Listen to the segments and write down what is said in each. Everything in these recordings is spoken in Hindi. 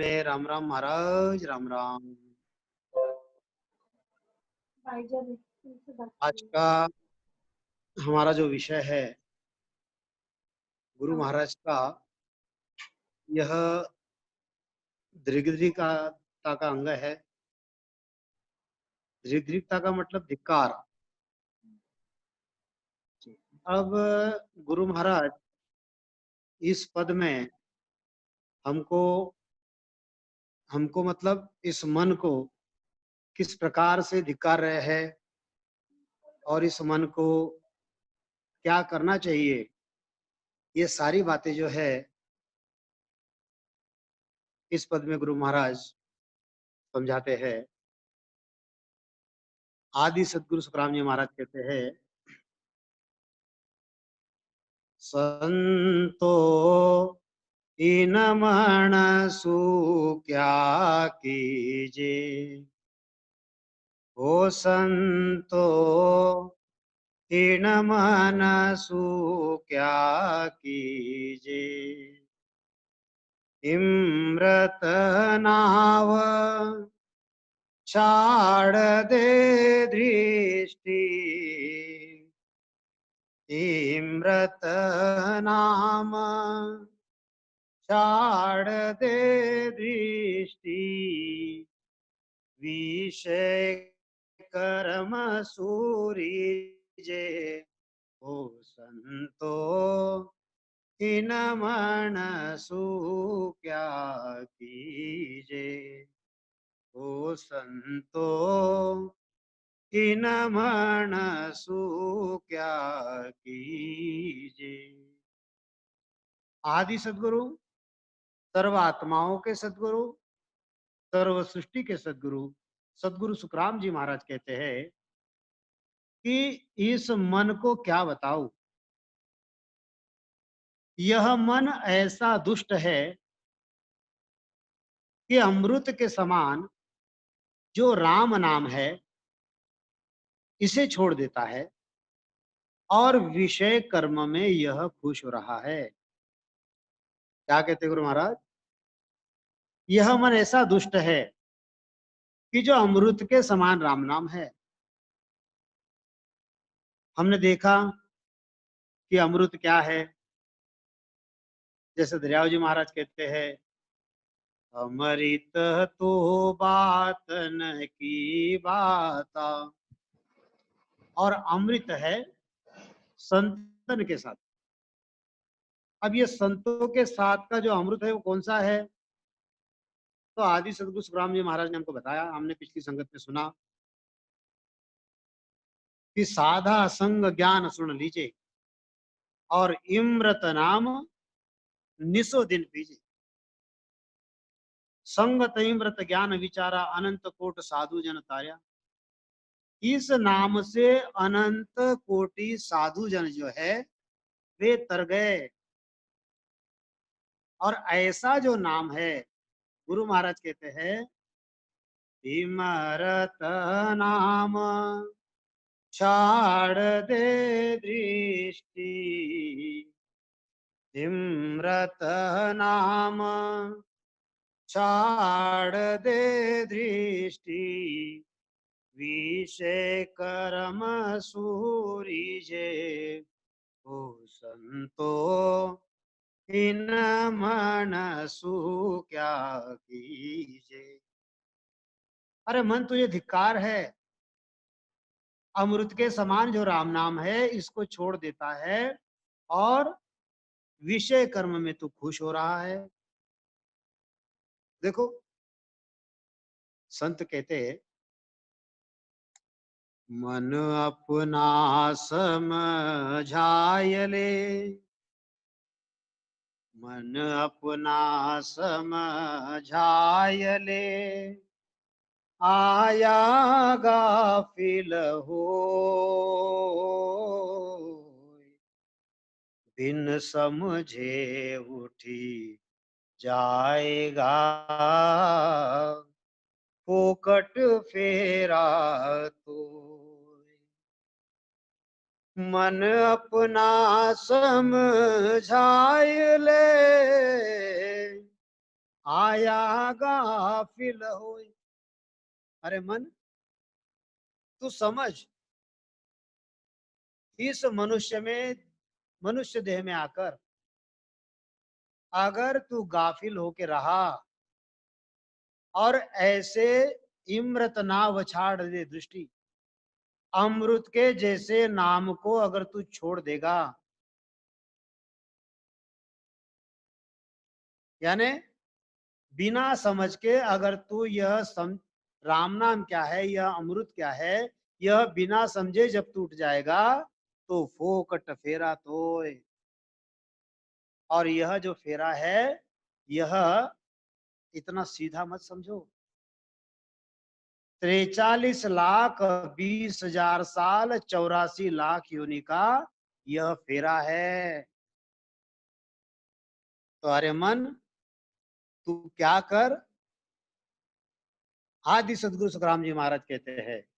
राम राम महाराज, राम राम। आज का हमारा जो विषय है गुरु महाराज का, यह दृग्धृता का अंग है। दृग्धृता का मतलब धिक्कार। अब गुरु महाराज इस पद में हमको हमको मतलब इस मन को किस प्रकार से धिक्कार रहे हैं और इस मन को क्या करना चाहिए, ये सारी बातें जो है इस पद में गुरु महाराज समझाते हैं। आदि सदगुरु सुखराम जी महाराज कहते हैं, संतो इन मनसु क्या कीजे, हो संतो इन मनसु क्या कीजे। इम्रत नाव छाड़ दे दृष्टि, इम्रत नाम छाड़ दे दृष्टि, विषय कर्म सूरिजे, हो संतो इन मनसु क्या कीजे, हो संतो इन मनसु क्या कीजे। आदि सदगुरु, सर्व आत्माओं के सदगुरु, सर्व सृष्टि के सदगुरु सदगुरु सुखराम जी महाराज कहते हैं कि इस मन को क्या बताऊं। यह मन ऐसा दुष्ट है कि अमृत के समान जो राम नाम है इसे छोड़ देता है और विषय कर्म में यह खुश हो रहा है। क्या कहते गुरु महाराज? यह मन ऐसा दुष्ट है कि जो अमृत के समान राम नाम है। हमने देखा कि अमृत क्या है। जैसे दरियाव जी महाराज कहते हैं, अमृत तो बात न की बाता, और अमृत है संतन के साथ। अब ये संतों के साथ का जो अमृत है वो कौन सा है? तो आदि सदगुरु सुखराम जी महाराज ने हमको बताया, हमने पिछली संगत में सुना कि साधा संग ज्ञान सुन लीजिए और इम्रत नाम निसो दिन पीजे। संगत इम्रत ज्ञान विचारा अनंत कोट साधु जन तार्या। इस नाम से अनंत कोटि साधु जन जो है वे तर गए। और ऐसा जो नाम है, गुरु महाराज कहते हैं, इमरत नाम छाड़ दे दृष्टि, इम्रत नाम छाड़ दे दृष्टि, विषय कर्म सूरिजे, हो संतो इन मनसु क्या कीजे। अरे मन तुझे धिक्कार है, अमृत के समान जो राम नाम है इसको छोड़ देता है और विषय कर्म में तू खुश हो रहा है। देखो, संत कहते हैं, मन अपना समझाय ले, मन अपना समझाय ले, आया गाफिल हो, बिन समझे उठी जाएगा, फोकट फेरा तो। मन अपना समझाय ले, आया गाफिल होए। अरे मन, तू समझ, इस मनुष्य देह में आकर अगर तू गाफिल होके रहा और ऐसे इम्रत नाव छाड़ दे दृष्टि, अमृत के जैसे नाम को अगर तू छोड़ देगा, यानी बिना समझ के अगर तू राम नाम क्या है, यह अमृत क्या है, यह बिना समझे जब टूट जाएगा तो फोकट फेरा तोय। और यह जो फेरा है, यह इतना सीधा मत समझो। 43,20,000 साल 84 लाख योनि का यह फेरा है। तो अरे मन, तू क्या कर, आदि सदगुरु सुखराम जी महाराज कहते हैं,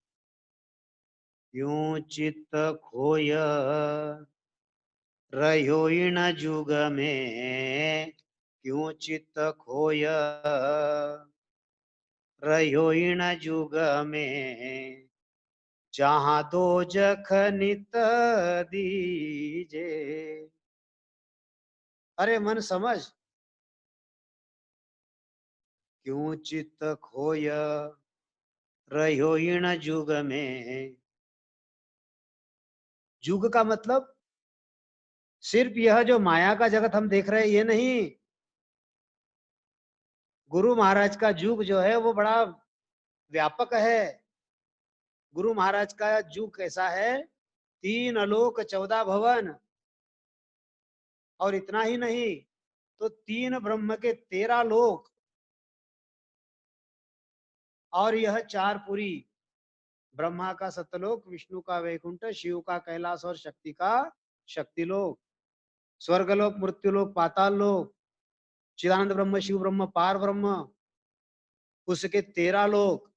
यूं चित्त खोय रह्यो इन जुग में, क्यों चित्त खोय रह्यो इन जुग में, जहां दो जख नित दीजे। अरे मन समझ, क्यों चित्त खोय रह्यो इन जुग में। जुग का मतलब सिर्फ यह जो माया का जगत हम देख रहे हैं ये नहीं। गुरु महाराज का जुग जो है वो बड़ा व्यापक है। गुरु महाराज का जुग कैसा है, 3 आलोक 14 भवन, और इतना ही नहीं तो 3 ब्रह्म के 13 लोक, और यह 4 पुरी, ब्रह्मा का सत्यलोक, विष्णु का वैकुंठ, शिव का कैलाश और शक्ति का शक्तिलोक, स्वर्गलोक, मृत्युलोक, पाताल लोक, चिदानंद ब्रह्म, शिव ब्रह्म, पार ब्रह्म, उसके 13 लोक,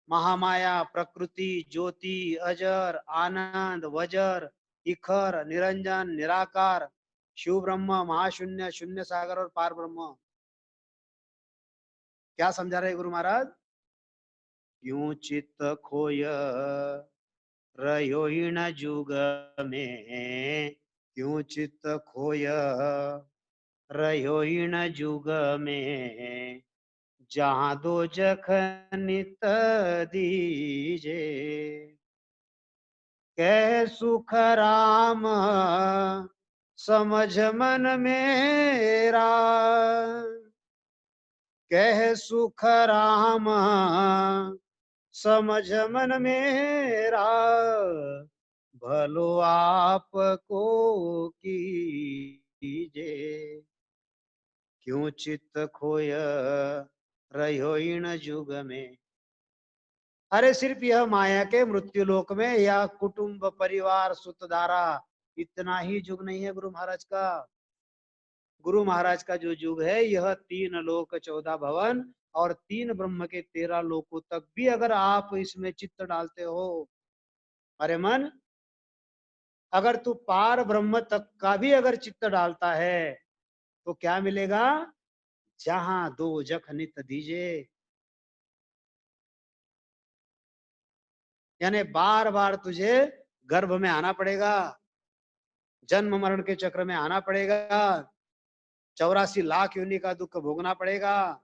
महामाया, प्रकृति, ज्योति, अजर, आनंद, वजर, इखर, निरंजन, निराकार, शिव ब्रह्म, महाशून्य, शून्य सागर और पार ब्रह्म। क्या समझा रहे गुरु महाराज, यूं चित्त खोय रह्यो इन जुग में, क्यों चित्त खोय रह्यो इन जुग में, जहां दो जख नित दीजे। कह सुख राम समझ मन मेरा, कह सुख राम समझ मन मेरा, भलो आप को कीजे। क्यों चित्त खोय रह्यो इन जुग में। अरे सिर्फ यह माया के मृत्युलोक में या कुटुंब परिवार सुतधारा, इतना ही जुग नहीं है गुरु महाराज का। गुरु महाराज का जो युग है यह 3 लोक 14 भवन और 3 ब्रह्म के 13 लोकों तक भी अगर आप इसमें चित्त डालते हो। अरे मन, अगर तू पार ब्रह्म तक का भी अगर चित्त डालता है तो क्या मिलेगा, जहां दो जख नित दीजे। यानी बार बार तुझे गर्भ में आना पड़ेगा, जन्म मरण के चक्र में आना पड़ेगा, 84 लाख योनि का दुख भोगना पड़ेगा।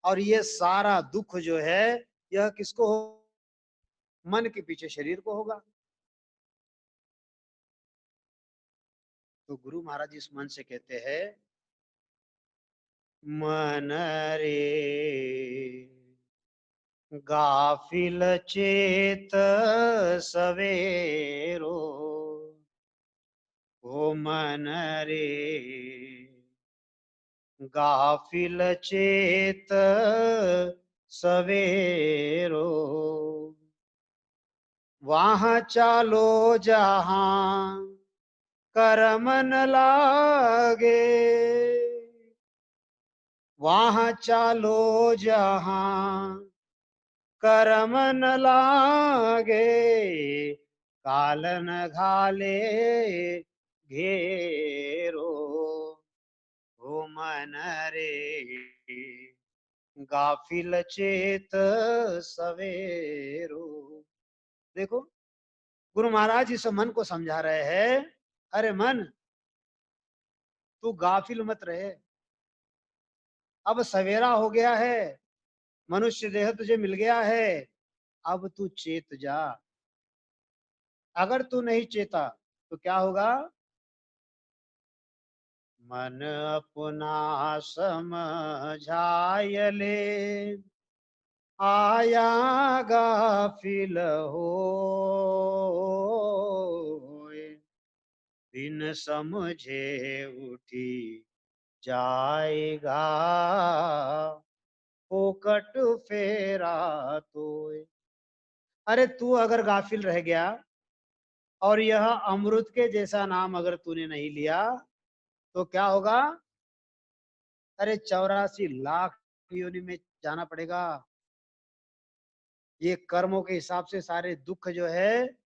और ये सारा दुख जो है यह किसको हो, मन के पीछे शरीर को होगा। तो गुरु महाराज इस मन से कहते हैं, मन रे गाफिल चेत सवेरो, ओ मन रे गाफिल चेत सवेरो, वहां चालो जहां कर्म न लागे, वहां चालो जहां कर्म न लागे, काल न घाले घेरो, ओ मन रे गाफिल चेत सवेरो। देखो, गुरु महाराज इस मन को समझा रहे हैं, अरे मन, तू गाफिल मत रहे। अब सवेरा हो गया है, मनुष्य देह तुझे मिल गया है, अब तू चेत जा। अगर तू नहीं चेता तो क्या होगा? मन अपना समझाय ले, आया गाफिल हो, बिन समझे उठी जाएगा, फोकट फेरा तोय। अरे तू अगर गाफिल रह गया और यह अमृत के जैसा नाम अगर तूने नहीं लिया तो क्या होगा? अरे 84 लाख योनि में जाना पड़ेगा। ये कर्मों के हिसाब से सारे दुख जो है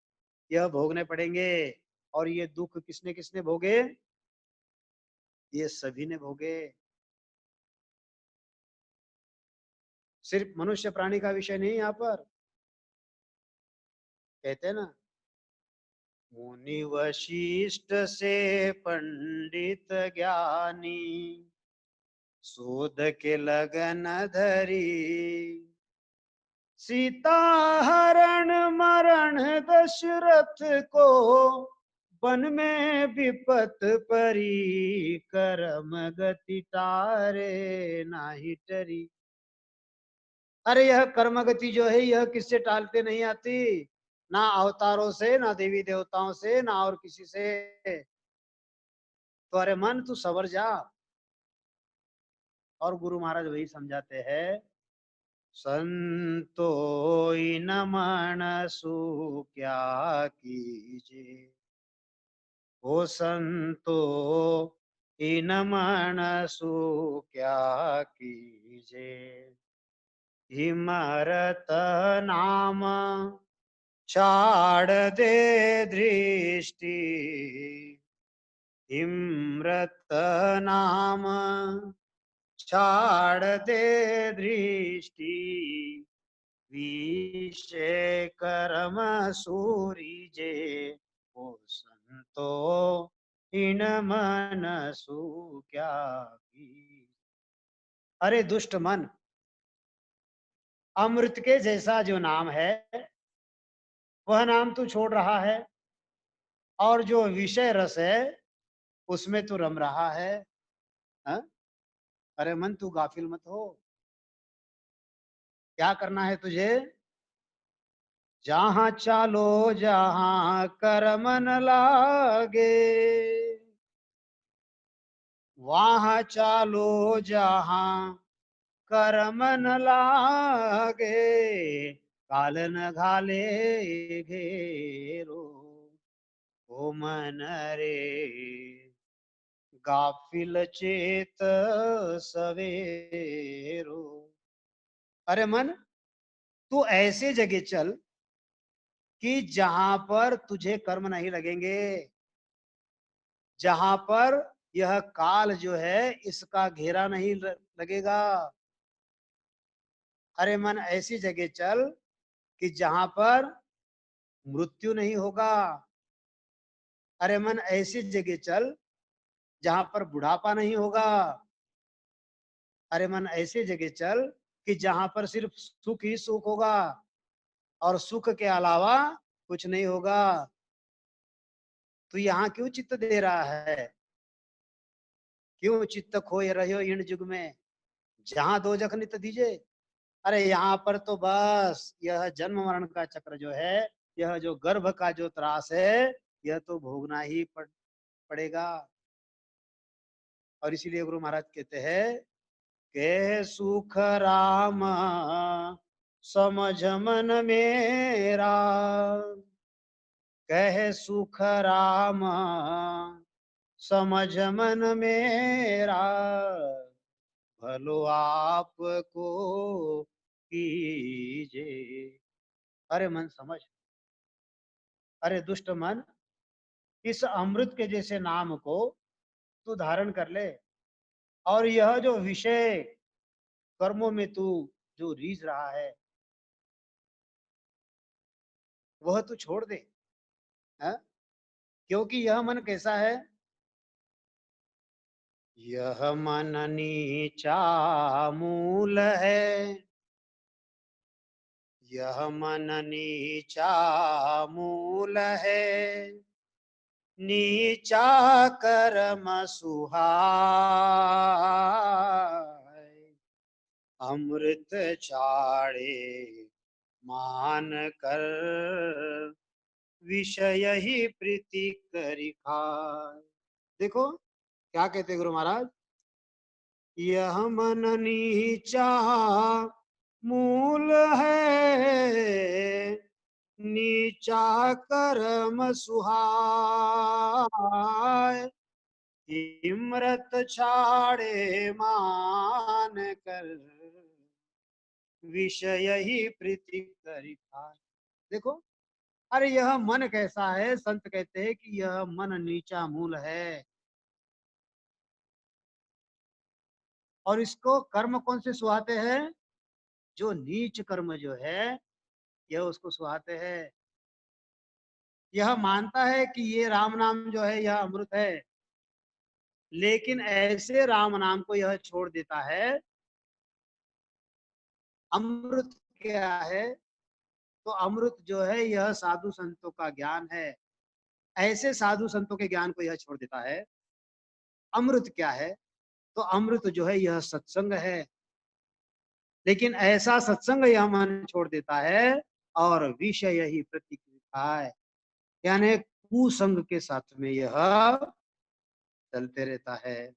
यह भोगने पड़ेंगे। और ये दुख किसने किसने भोगे? ये सभी ने भोगे। सिर्फ मनुष्य प्राणी का विषय नहीं यहाँ पर। कहते हैं ना, मुनि वशिष्ठ से पंडित ज्ञानी, शोध के लगन धरी, सीता हरण मरण दशरथ को, वन में विपत परी, करम गति टारे नाही टरी। अरे यह कर्म गति जो है यह किससे टालते नहीं आती? ना अवतारों से, ना देवी देवताओं से, ना और किसी से। तो अरे मन, तू सवर जा। और गुरु महाराज वही समझाते हैं, संतोई न मनसु क्या कीजे, ओ संतो इन मनसु क्या कीजे, हिमरत नाम छाड़ दे दृष्टि, हिम्रत नाम छाड़ दे दृष्टि, विषय कर्म सूरिजे, ओ संतो इन मनसु क्या की। अरे दुष्ट मन, अमृत के जैसा जो नाम है वह नाम तू छोड़ रहा है, और जो विषय रस है उसमें तू रम रहा है। हा? अरे मन, तू गाफिल मत हो। क्या करना है तुझे? जहां चालो जहां कर्म न लागे, वहां चालो जहां कर्म न लागे, काल न घाले घेरो, ओ मन रे गाफिल चेत सवेरो। अरे मन, तू ऐसे जगह चल कि जहां पर तुझे कर्म नहीं लगेंगे, जहां पर यह काल जो है इसका घेरा नहीं लगेगा। अरे मन, ऐसी जगह चल कि जहां पर मृत्यु नहीं होगा। अरे मन, ऐसी जगह चल जहां पर बुढ़ापा नहीं होगा। अरे मन, ऐसी जगह चल कि जहां पर सिर्फ सुख ही सुख होगा और सुख के अलावा कुछ नहीं होगा। तू यहाँ क्यों चित्त दे रहा है? क्यों चित्त खोए रहे हो इन युग में, जहां दो जख नित दीजे। अरे यहाँ पर तो बस यह जन्म मरण का चक्र जो है, यह जो गर्भ का जो त्रास है, यह तो भोगना ही पड़ेगा। और इसीलिए गुरु महाराज कहते हैं के सुख राम समझ मन मेरा, कह सुख राम समझ मन मेरा, भलो आपको कीजे। अरे मन समझ, अरे दुष्ट मन, इस अमृत के जैसे नाम को तू धारण कर ले। और यह जो विषय कर्मों में तू जो रीझ रहा है वह तू छोड़ दे। है? क्योंकि यह मन कैसा है? यह मन नीचा मूल है, यह मन नीचा मूल है, नीचा कर्म सुहाय, अमृत छाड़े मान कर, विषय ही प्रीति करी खाय। देखो क्या कहते गुरु महाराज, यह मन नीचा मूल है, नीचा कर्म सुहाय, इमृत छाड़े मान कर, विषय ही प्रीति करी खाय। देखो, अरे यह मन कैसा है? संत कहते हैं कि यह मन नीचा मूल है, और इसको कर्म कौन से सुहाते हैं? जो नीच कर्म जो है यह उसको सुहाते हैं। यह मानता है कि ये राम नाम जो है यह अमृत है, लेकिन ऐसे राम नाम को यह छोड़ देता है। अमृत क्या है? तो अमृत जो है यह साधु संतों का ज्ञान है। ऐसे साधु संतों के ज्ञान को यह छोड़ देता है। अमृत क्या है? तो अमृत जो है यह सत्संग है, लेकिन ऐसा सत्संग यह मन छोड़ देता है और विषय ही प्रतिक्रिया है, यानी कुसंग के साथ में यह चलते रहता है।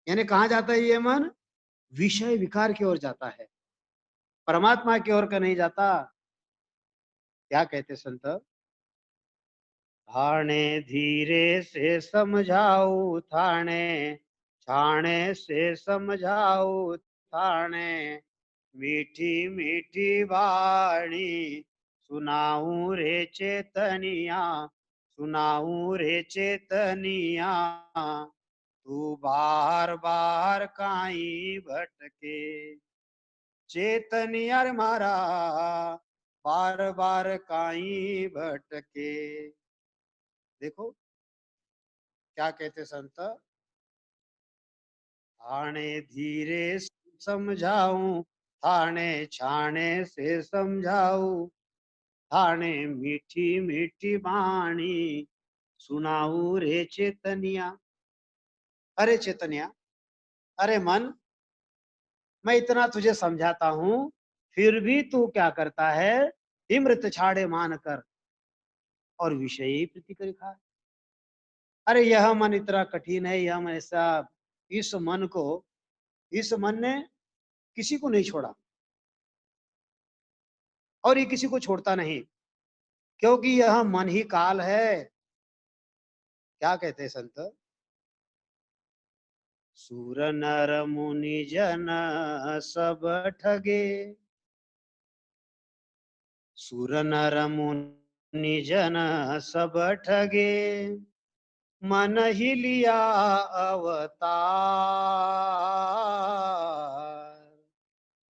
यानी कहाँ जाता है ये मन? विषय विकार की ओर जाता है, परमात्मा की ओर का नहीं जाता। क्या कहते संत? ठाणे धीरे से समझाऊ ठाणे, छाणे से समझाऊ ठाणे, मीठी मीठी वाणी सुनाऊं रे चेतनिया, सुनाऊं रे चेतनिया, तू बार बार काई भटके, चेतनिया रे मारा बार बार काई भटके। देखो क्या कहते संत, ठाणे धीरे से समझाऊं, ठाणे छाणे से समझाऊं, ठाणे मीठी मीठी वाणी सुनाऊ रे चेतनिया। अरे चेतनिया, अरे मन, मैं इतना तुझे समझाता हूं, फिर भी तू क्या करता है? इमृत छाड़े मान कर और विषयी प्रतिक्रिया। अरे यह मन इतना कठिन है, यह मन ऐसा, इस मन को, इस मन ने किसी को नहीं छोड़ा और ये किसी को छोड़ता नहीं, क्योंकि यह मन ही काल है। क्या कहते हैं संत? सूर नर मुनि जन सब ठगे, सूर नर मुनि जन सब ठगे, मन ही लिया अवतार,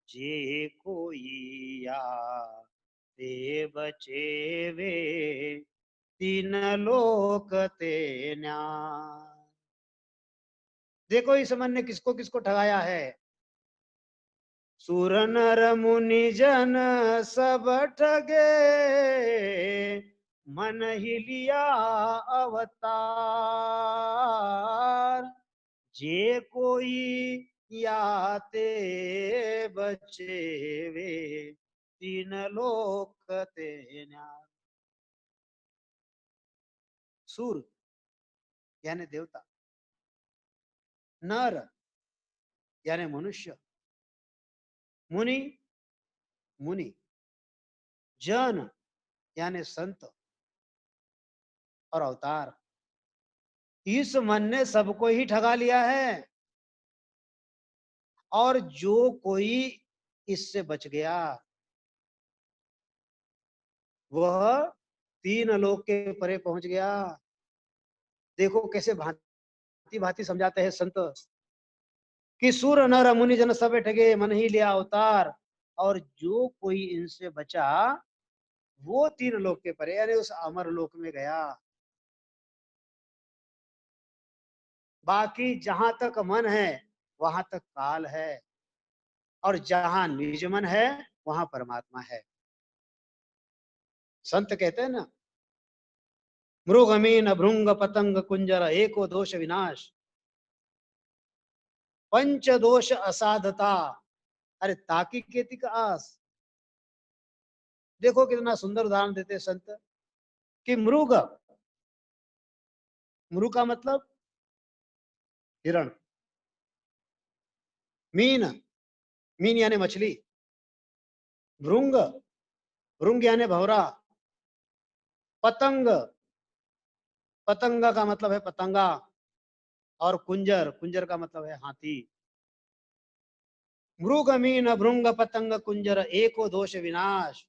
जे कोई या ते बचे वे, तीन लोक ते न्याय। देखो इस मन ने किसको किसको ठगाया है? सुर नर मुनि जन सब ठगे, मन ही लिया अवतार, जे कोई याते बचे वे, तीन लोक ते न्याय। सुर यानी देवता, नर यानी मनुष्य, मुनि मुनि, जन यानी संत, और अवतार, इस मन ने सबको ही ठगा लिया है। और जो कोई इससे बच गया वह तीन लोक के परे पहुंच गया। देखो कैसे भांति भांति भांति समझाते हैं संत कि सुर नर मुनि जन सब ठगे मन ही लिया अवतार। और जो कोई इनसे बचा वो तीन लोक के परे यानी उस अमर लोक में गया। बाकी जहां तक मन है वहां तक काल है, और जहां निज मन है वहां परमात्मा है। संत कहते हैं ना, मृग मीन भृंग पतंग कुंजर एको दोष विनाश, पंच दोष असाधता, अरे ताकी खेती का आस। देखो कितना सुंदर उदाहरण देते हैं संत कि मृग, मृग का मतलब हिरण, मीन, मीन यानी मछली, भृंग, भृंग यानी भौरा, पतंग, पतंगा का मतलब है पतंगा, और कुंजर, कुंजर का मतलब है हाथी। मृग मीन भृंग पतंग कुंजर एको दोष विनाश।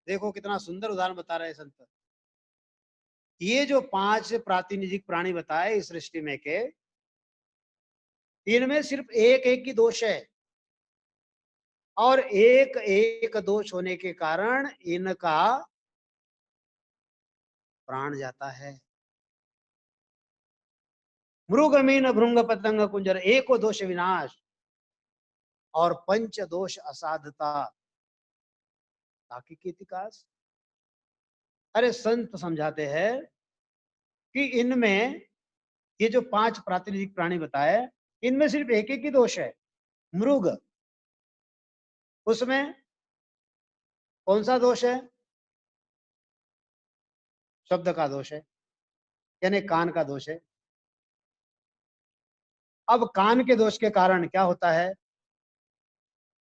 देखो कितना सुंदर उदाहरण बता रहे हैं संत। ये जो पांच प्रातिनिधिक प्राणी बताए इस सृष्टि में के, इनमें सिर्फ एक एक की दोष है, और एक एक दोष होने के कारण इनका प्राण जाता है। मृग मीन भृंग पतंग कुंजर एको दोष विनाश, और पंच दोष असाधता ताकि कीतिकास। अरे संत समझाते हैं कि इनमें ये जो पांच प्रातिनिधिक प्राणी बताए, इनमें सिर्फ एक एक ही दोष है। मृग, उसमें कौन सा दोष है? शब्द का दोष है, यानी कान का दोष है। अब कान के दोष के कारण क्या होता है?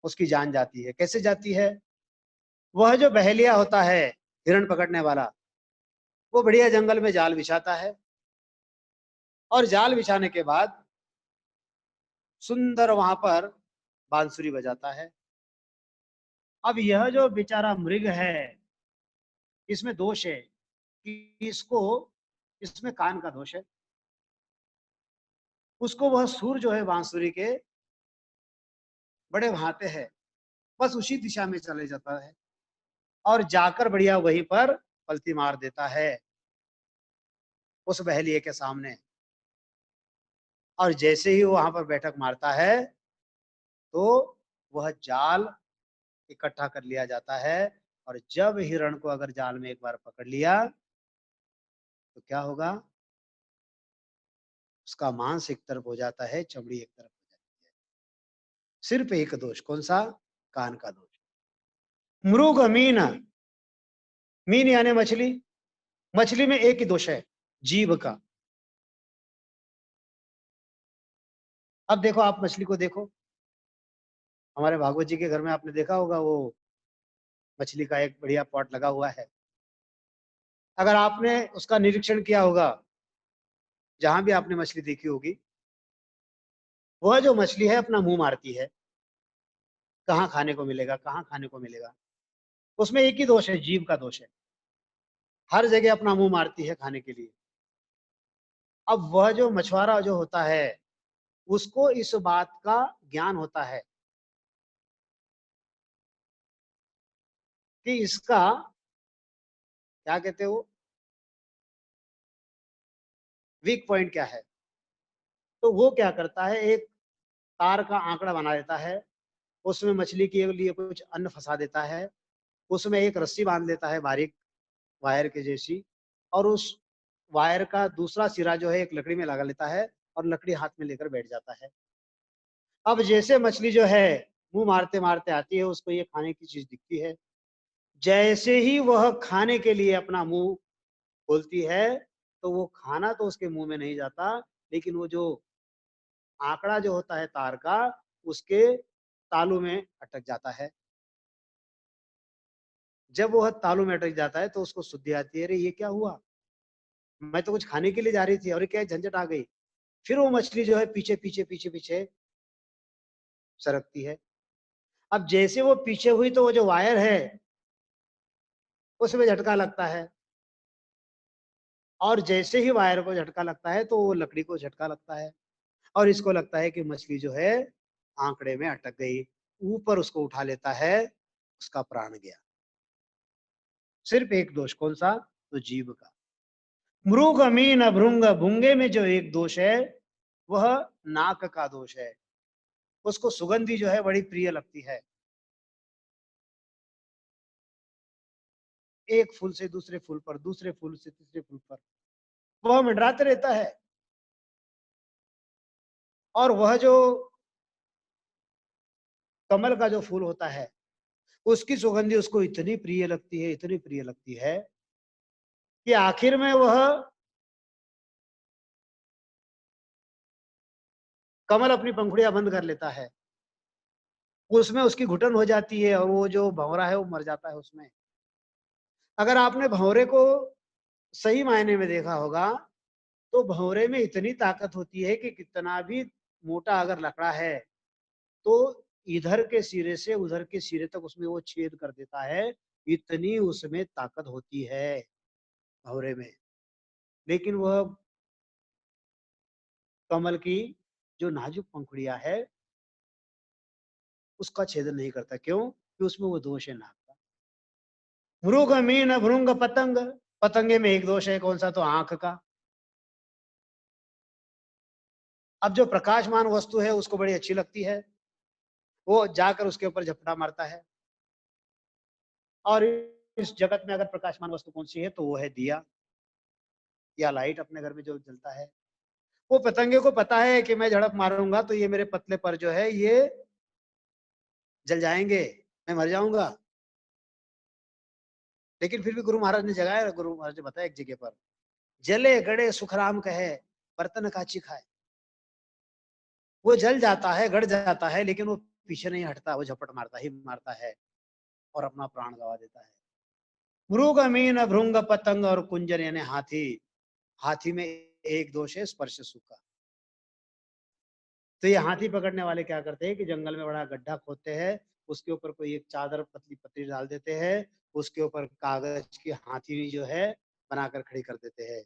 उसकी जान जाती है। कैसे जाती है? वह जो बहेलिया होता है, हिरण पकड़ने वाला, वो बढ़िया जंगल में जाल बिछाता है, और जाल बिछाने के बाद सुंदर वहां पर बांसुरी बजाता है। अब यह जो बेचारा मृग है, इसमें दोष है कि इसको, इसमें कान का दोष है। उसको वह सुर जो है बांसुरी के बड़े भाते हैं, बस उसी दिशा में चले जाता है, और जाकर बढ़िया वहीं पर पलती मार देता है उस बहेलिए के सामने। और जैसे ही वो वहां पर बैठक मारता है तो वह जाल इकट्ठा कर लिया जाता है, और जब हिरण को अगर जाल में एक बार पकड़ लिया तो क्या होगा? उसका मांस एक तरफ हो जाता है, चमड़ी एक तरफ हो जाती है। सिर्फ एक दोष, कौन सा? कान का दोष। मृग मीन, मीन यानी मछली, मछली में एक ही दोष है, जीभ का। अब देखो, आप मछली को देखो, हमारे भागवत जी के घर में आपने देखा होगा, वो मछली का एक बढ़िया पॉट लगा हुआ है। अगर आपने उसका निरीक्षण किया होगा, जहां भी आपने मछली देखी होगी, वह जो मछली है अपना मुंह मारती है, कहाँ खाने को मिलेगा, कहाँ खाने को मिलेगा। उसमें एक ही दोष है, जीभ का दोष है। हर जगह अपना मुंह मारती है खाने के लिए। अब वह जो मछुआरा जो होता है, उसको इस बात का ज्ञान होता है कि इसका क्या कहते हो, वीक पॉइंट क्या है। तो वो क्या करता है, एक तार का आंकड़ा बना देता है, उसमें मछली के लिए कुछ अन्न फंसा देता है, उसमें एक रस्सी बांध देता है बारीक वायर के जैसी, और उस वायर का दूसरा सिरा जो है एक लकड़ी में लगा लेता है, और लकड़ी हाथ में लेकर बैठ जाता है। अब जैसे मछली जो है मुंह मारते मारते आती है, उसको ये खाने की चीज दिखती है, जैसे ही वह खाने के लिए अपना मुंह खोलती है, तो वो खाना तो उसके मुंह में नहीं जाता, लेकिन वो जो आंकड़ा जो होता है तार का, उसके तालू में अटक जाता है। जब वह तालू में अटक जाता है तो उसको शुद्धि आती है, अरे ये क्या हुआ, मैं तो कुछ खाने के लिए जा रही थी और क्या झंझट आ गई। फिर वो मछली जो है पीछे पीछे पीछे पीछे सरकती है। अब जैसे वो पीछे हुई तो वो जो वायर है उसमें झटका लगता है, और जैसे ही वायर को झटका लगता है तो वो लकड़ी को झटका लगता है और इसको लगता है कि मछली जो है आंकड़े में अटक गई। ऊपर उसको उठा लेता है, उसका प्राण गया। सिर्फ एक दोष, कौन सा? तो जीव का। मृग मीन भृंग, भुंगे में जो एक दोष है वह नाक का दोष है। उसको सुगंधी जो है बड़ी प्रिय लगती है। एक फूल से दूसरे फूल पर, दूसरे फूल से तीसरे फूल पर वह मंडराते रहता है। और वह जो कमल का जो फूल होता है उसकी सुगंधी उसको इतनी प्रिय लगती है, इतनी प्रिय लगती है कि आखिर में वह कमल अपनी पंखुड़ियां बंद कर लेता है। उसमें उसकी घुटन हो जाती है और वो जो भंवरा है वो मर जाता है उसमें। अगर आपने भंवरे को सही मायने में देखा होगा तो भंवरे में इतनी ताकत होती है कि कितना भी मोटा अगर लकड़ा है तो इधर के सिरे से उधर के सिरे तक उसमें वो छेद कर देता है। इतनी उसमें ताकत होती है भंवरे में। लेकिन वह कमल की जो नाजुक पंखुड़ियां है उसका छेदन नहीं करता। क्यों? कि उसमें वो दोष है नाक का। मृग मीन भृंग पतंग, पतंगे में एक दोष है, कौन सा? तो आंख का। अब जो प्रकाशमान वस्तु है उसको बड़ी अच्छी लगती है, वो जाकर उसके ऊपर झपटा मारता है। और इस जगत में अगर प्रकाशमान वस्तु कौन सी है तो वो है दिया या लाइट, अपने घर में जो जलता है। वो पतंगे को पता है कि मैं झड़प मारूंगा तो ये मेरे पतले पर जो है ये जल जाएंगे, मैं मर जाऊंगा। लेकिन फिर भी गुरु महाराज ने जगाया, गुरु महाराज ने बताया एक जगह पर, जले गड़े सुखराम कहे बर्तन काची खाए। वो जल जाता है, गड़ जाता है, लेकिन वो पीछे नहीं हटता, वो झपट मारता ही मारता है और अपना प्राण गवा देता है। मृग मीन भृंग पतंग और कुंजर यानी हाथी। हाथी में एक दोष है, स्पर्श सुख का। तो ये हाथी पकड़ने वाले क्या करते हैं कि जंगल में बड़ा गड्ढा खोदते हैं, उसके ऊपर कोई एक चादर पतली पतली डाल देते हैं, उसके ऊपर कागज की हाथी जो है बनाकर खड़ी कर देते हैं।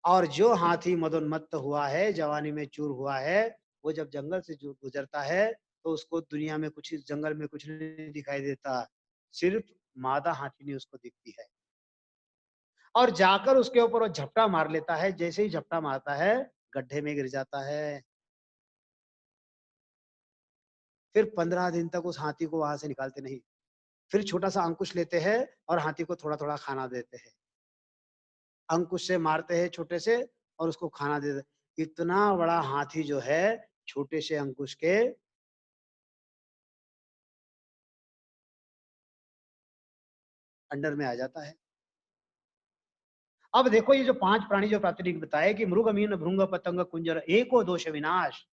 और जो हाथी मदोन्मत्त हुआ है, जवानी में चूर हुआ है, वो जब जंगल से जो गुजरता है तो उसको दुनिया में कुछ, इस जंगल में कुछ नहीं दिखाई देता, सिर्फ मादा हाथी नहीं उसको दिखती है। और जाकर उसके ऊपर वो झपटा मार लेता है। जैसे ही झपटा मारता है गड्ढे में गिर जाता है। फिर 15 दिन तक उस हाथी को वहां से निकालते नहीं। फिर छोटा सा अंकुश लेते हैं और हाथी को थोड़ा थोड़ा खाना देते हैं। अंकुश से मारते हैं छोटे से और उसको खाना देते हैं। इतना बड़ा हाथी जो है छोटे से अंकुश के अंडर में आ जाता है। अब देखो ये जो 5 प्राणी जो प्राकृतिक बताए कि मृग मीन भृंग पतंग कुंजर एको दोष विनाश।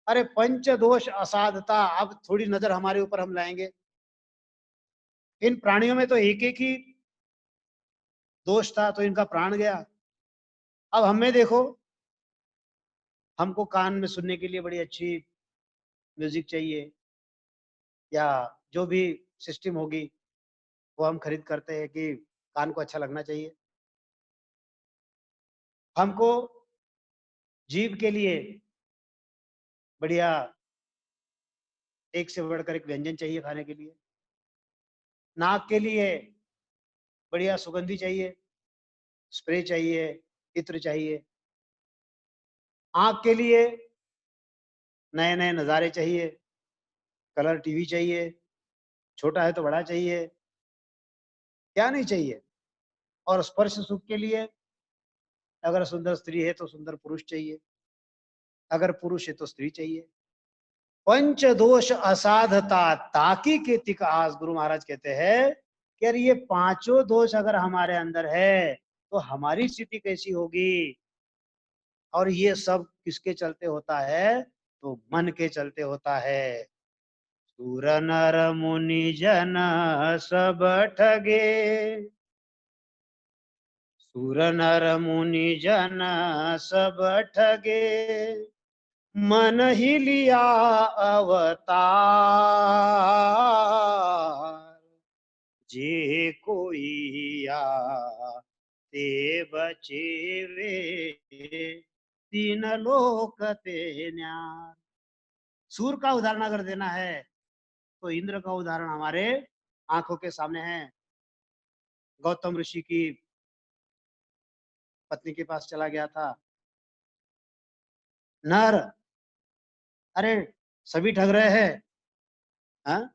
अरे पंच दोष असाधता। अब थोड़ी नजर हमारे ऊपर हम लाएंगे। इन प्राणियों में तो एक एक ही दोष था तो इनका प्राण गया। अब हमें देखो, हमको कान में सुनने के लिए बड़ी अच्छी म्यूजिक चाहिए या जो भी सिस्टम होगी वो हम खरीद करते हैं कि कान को अच्छा लगना चाहिए। हमको जीभ के लिए बढ़िया एक से बढ़कर एक व्यंजन चाहिए खाने के लिए। नाक के लिए बढ़िया सुगंधी चाहिए, स्प्रे चाहिए, इत्र चाहिए। आंख के लिए नए नए नज़ारे चाहिए, कलर टीवी चाहिए, छोटा है तो बड़ा चाहिए, क्या नहीं चाहिए। और स्पर्श सुख के लिए अगर सुंदर स्त्री है तो सुंदर पुरुष चाहिए, अगर पुरुष है तो स्त्री चाहिए। पंच दोष असाधता ताकि के तिक आस। गुरु महाराज कहते हैं कि यार ये पांचों दोष अगर हमारे अंदर है तो हमारी स्थिति कैसी होगी। और ये सब किसके चलते होता है? तो मन के चलते होता है। सुर नर मुनि जन सब ठगे, सुर नर मुनि जन सब ठगे, मन ही लिया अवतार, जे कोई या ते बचेवे तीन लोक ते न्यार। सूर का उदाहरण अगर देना है तो इंद्र का उदाहरण हमारे आंखों के सामने है। गौतम ऋषि की पत्नी के पास चला गया था नर। अरे सभी ठग रहे हैं। हाँ?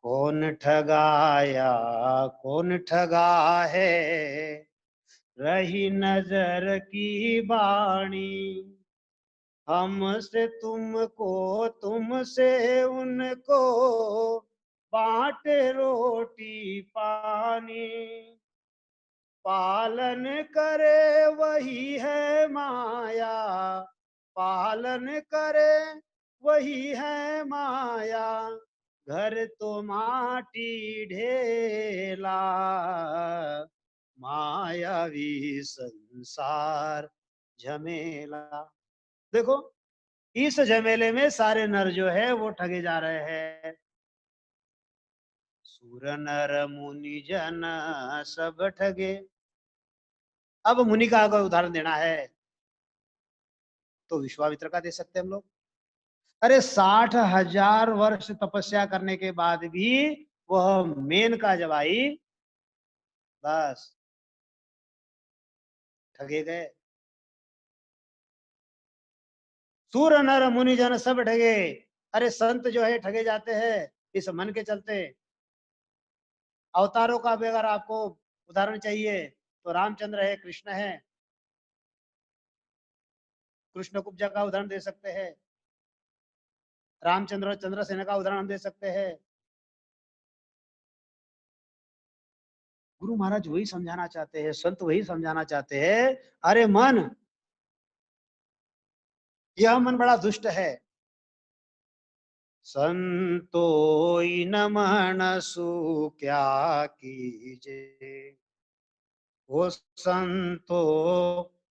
कौन ठगाया कौन ठगा है, रही नजर की बाणी। हमसे तुमको तुमसे उनको, बांटे रोटी पानी। पालन करे वही है माया, पालन करे वही है माया। घर तो माटी ढेला, मायावी संसार झमेला। देखो इस झमेले में सारे नर जो है वो ठगे जा रहे हैं। सुर नर मुनि जन सब ठगे। अब मुनि का अगर उदाहरण देना है तो विश्वामित्र का दे सकते हैं हम लोग। अरे 60,000 वर्ष तपस्या करने के बाद भी वह मेनका जब आई, बस ठगे गए। सूर नर मुनि जन सब ठगे। अरे संत जो है ठगे जाते हैं इस मन के चलते। अवतारों का भी अगर आपको उदाहरण चाहिए तो रामचंद्र है, कृष्ण है। कृष्ण कुब्जा का उदाहरण दे सकते हैं। रामचंद्र और चंद्रसेन का उदाहरण हम दे सकते हैं। गुरु महाराज वही समझाना चाहते हैं, संत वही समझाना चाहते हैं। अरे मन, यह मन बड़ा दुष्ट है। संतोई न मनसु क्या कीजे, वो संतो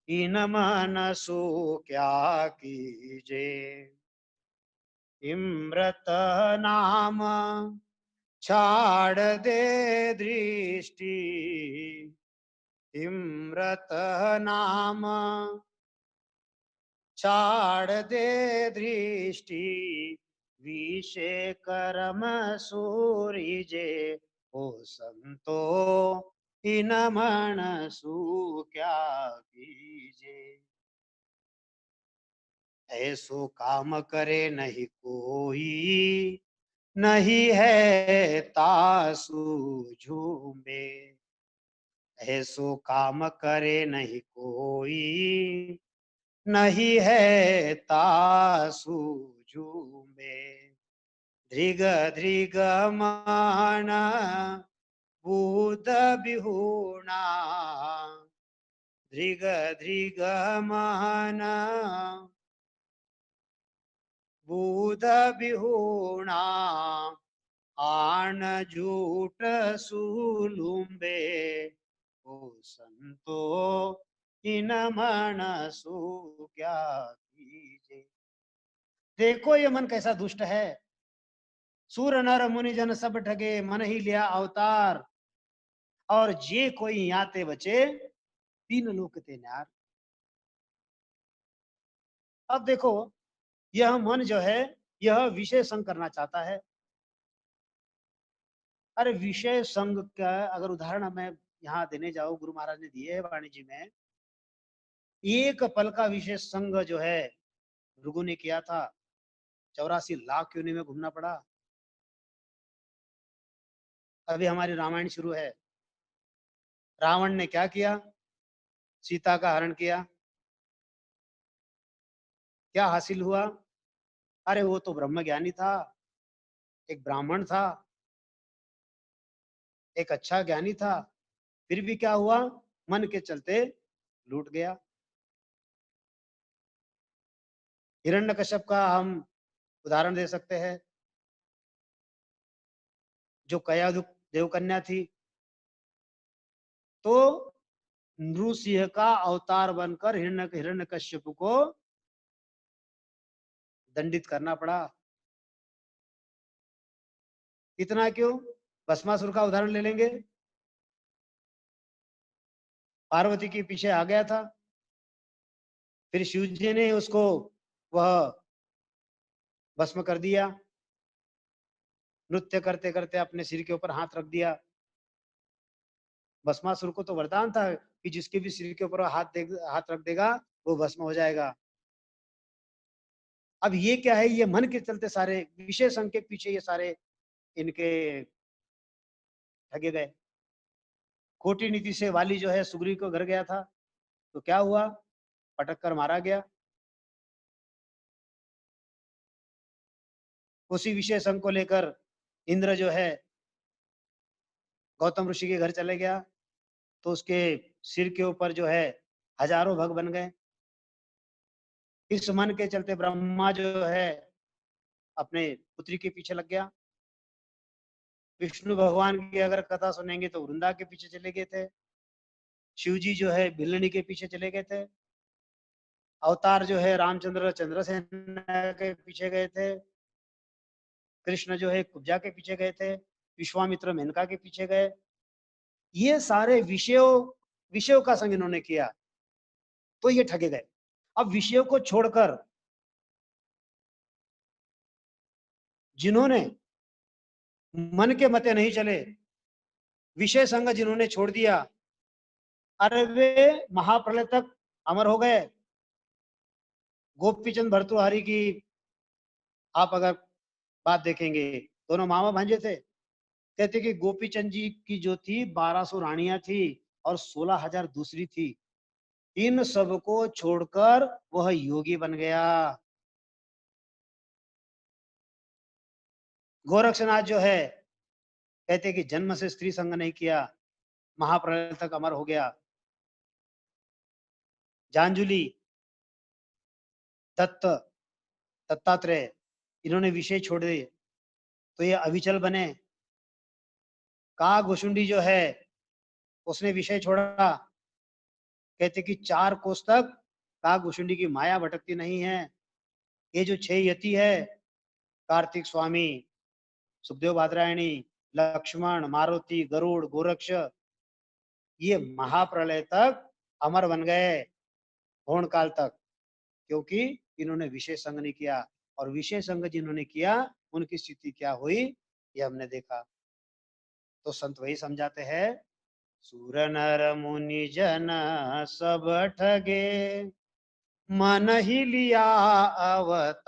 इन मनसु क्या कीजे। इम्रत नाम छाड़ दे दृष्टि, इम्रत नाम छाड़ दे दृष्टि। विषे कर्म सूरिजे, ओ संतो इन मनसु क्या कीजे। ऐसो काम करे नहीं कोई, नहीं है तासु झूमे। ऐसो काम करे नहीं कोई, नहीं है तासु झूमे। धृग धृग मान भूत बिहुणा, धृग धृग मान भूत बिहुणा। आन झूठ सुलुम्बे, ओ संतो इन मनसु क्या कीजे। देखो ये मन कैसा दुष्ट है। सूर नर मुनि जन सब ठगे, मन ही लिया अवतार। और जे कोई याते बचे, तीन लोक ते न्यार। अब देखो यह मन जो है यह विषय संग करना चाहता है। अरे विषय संग का अगर उदाहरण मैं यहाँ देने जाऊं, गुरु महाराज ने दिए है वाणी जी में। एक पल का विषय संग जो है भृगु ने किया था, 84 लाख योनि में घूमना पड़ा। अभी हमारी रामायण शुरू है। रावण ने क्या किया? सीता का हरण किया। क्या हासिल हुआ? अरे वो तो ब्रह्म ज्ञानी था, एक ब्राह्मण था, एक अच्छा ज्ञानी था। फिर भी क्या हुआ? मन के चलते लूट गया। हिरण्यकश्यप का हम उदाहरण दे सकते हैं। जो कया देवकन्या थी, तो नृसिंह का अवतार बनकर हिरण्यकश्यप को दंडित करना पड़ा। इतना क्यों? भस्मासुर का उदाहरण ले लेंगे। पार्वती के पीछे आ गया था। फिर शिव जी ने उसको वह भस्म कर दिया। नृत्य करते करते अपने सिर के ऊपर हाथ रख दिया। भस्मासुर को तो वरदान था कि जिसके भी सिर के ऊपर हाथ रख देगा वो भस्म हो जाएगा। अब ये क्या है, ये मन के चलते सारे विषय संघ के पीछे ये सारे इनके ठगे गए। खोटी नीति से वाली जो है सुग्रीव को घर गया था, तो क्या हुआ, पटक कर मारा गया। उसी विषय संघ को लेकर इंद्र जो है गौतम ऋषि के घर चले गया, तो उसके सिर के ऊपर जो है हजारों भग बन गए। इस मन के चलते ब्रह्मा जो है अपने पुत्री के पीछे लग गया। विष्णु भगवान की अगर कथा सुनेंगे तो वृंदा के पीछे चले गए थे। शिव जी जो है भिल्लनी के पीछे चले गए थे। अवतार जो है रामचंद्र चंद्रसेन के पीछे गए थे। कृष्ण जो है कुब्जा के पीछे गए थे। विश्वामित्र मेनका के पीछे गए। ये सारे विषयों का संग इन्होंने किया, तो ये ठगे गए। अब विषयों को छोड़कर जिन्होंने मन के मते नहीं चले, विषय संग जिन्होंने छोड़ दिया, अरे वे महाप्रलय तक अमर हो गए। गोपीचंद भर्तृहारी की आप अगर बात देखेंगे, दोनों मामा भांजे थे। कहते कि गोपीचंद जी की जो थी 1200 रानियां थी और 16,000 दूसरी थी। इन सबको छोड़कर वह योगी बन गया। गोरक्षनाथ जो है कहते कि जन्म से स्त्री संग नहीं किया, महाप्रलय तक अमर हो गया। जांजुली, दत्त, दत्तात्रेय, इन्होंने विषय छोड़ दिए तो ये अविचल बने। काकभुशुंडी जो है उसने विषय छोड़ा। कहते कि 4 कोस तक काकभुशुंडी की माया भटकती नहीं है। ये जो 6 यति है, कार्तिक स्वामी, सुखदेव बादरायणी, लक्ष्मण, मारुति, गरुड़, गोरक्ष, ये महाप्रलय तक अमर बन गए, होण काल तक, क्योंकि इन्होंने विषय संग नहीं किया। और विषय संग जिन्होंने किया उनकी स्थिति क्या हुई ये हमने देखा। तो संत वही समझाते हैं, सुर नर मुनि जन सब ठगे, मन ही लिया अवतार,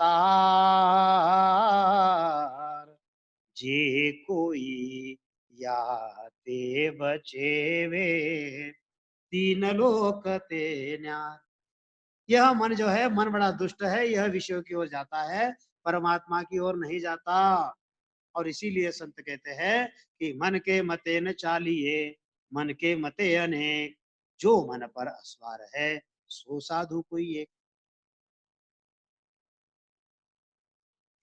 जे कोई याते बचे वे, तीन लोक ते न्यार। यह मन जो है, मन बड़ा दुष्ट है, यह विषयों की ओर जाता है, परमात्मा की ओर नहीं जाता। और इसीलिए संत कहते हैं कि मन के मते न चालिए, मन के मते अनेक, जो मन पर असवार है सो साधु कोई एक।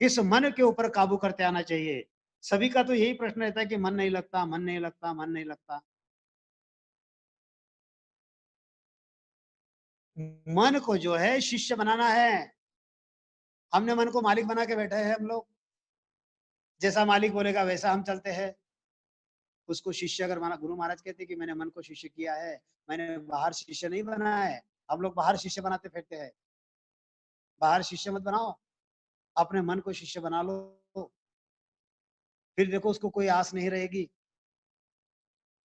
इस मन के ऊपर काबू करते आना चाहिए। सभी का तो यही प्रश्न रहता है कि मन नहीं लगता, मन नहीं लगता, मन नहीं लगता। मन को जो है शिष्य बनाना है। हमने मन को मालिक बना के बैठे हैं हम लोग, जैसा मालिक बोलेगा वैसा हम चलते हैं। उसको शिष्य अगर माना, गुरु महाराज कहते कि मैंने मन को शिष्य किया है, मैंने बाहर शिष्य नहीं बनाया है। हम लोग बाहर शिष्य बनाते फिरते हैं। बाहर शिष्य मत बनाओ, अपने मन को शिष्य बना लो, फिर देखो उसको कोई आस नहीं रहेगी।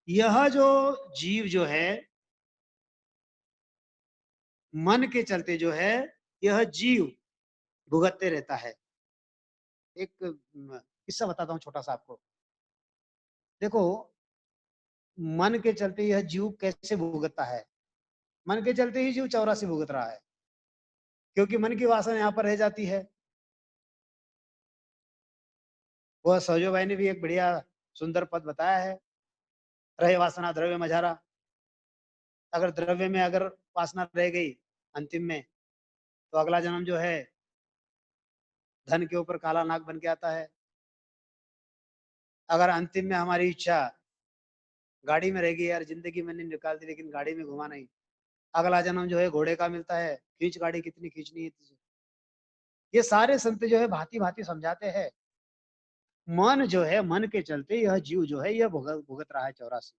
यह जो जीव जो है मन के चलते जो है, यह जीव भुगतते रहता है। एक किस्सा बताता हूँ छोटा सा आपको। देखो, मन के चलते यह जीव कैसे भुगतता है। मन के चलते ही जीव चौरासी भुगत रहा है, क्योंकि मन की वासना यहाँ पर रह जाती है। वह सहजो भाई ने भी एक बढ़िया सुंदर पद बताया है, रहे वासना द्रव्य मझारा। अगर द्रव्य में अगर वासना रह गई अंतिम में, तो अगला जन्म जो है धन के ऊपर काला नाग बन के आता है। अगर अंतिम में हमारी इच्छा गाड़ी में रहेगी, यार जिंदगी मैंने निकाल दी लेकिन गाड़ी में घुमा नहीं, अगला जन्म जो है घोड़े का मिलता है, खींच गाड़ी कितनी खींचनी है तुझे। ये सारे संत जो है भांति भांति समझाते हैं। मन जो है, मन के चलते यह जीव जो है यह भुगत रहा है 84।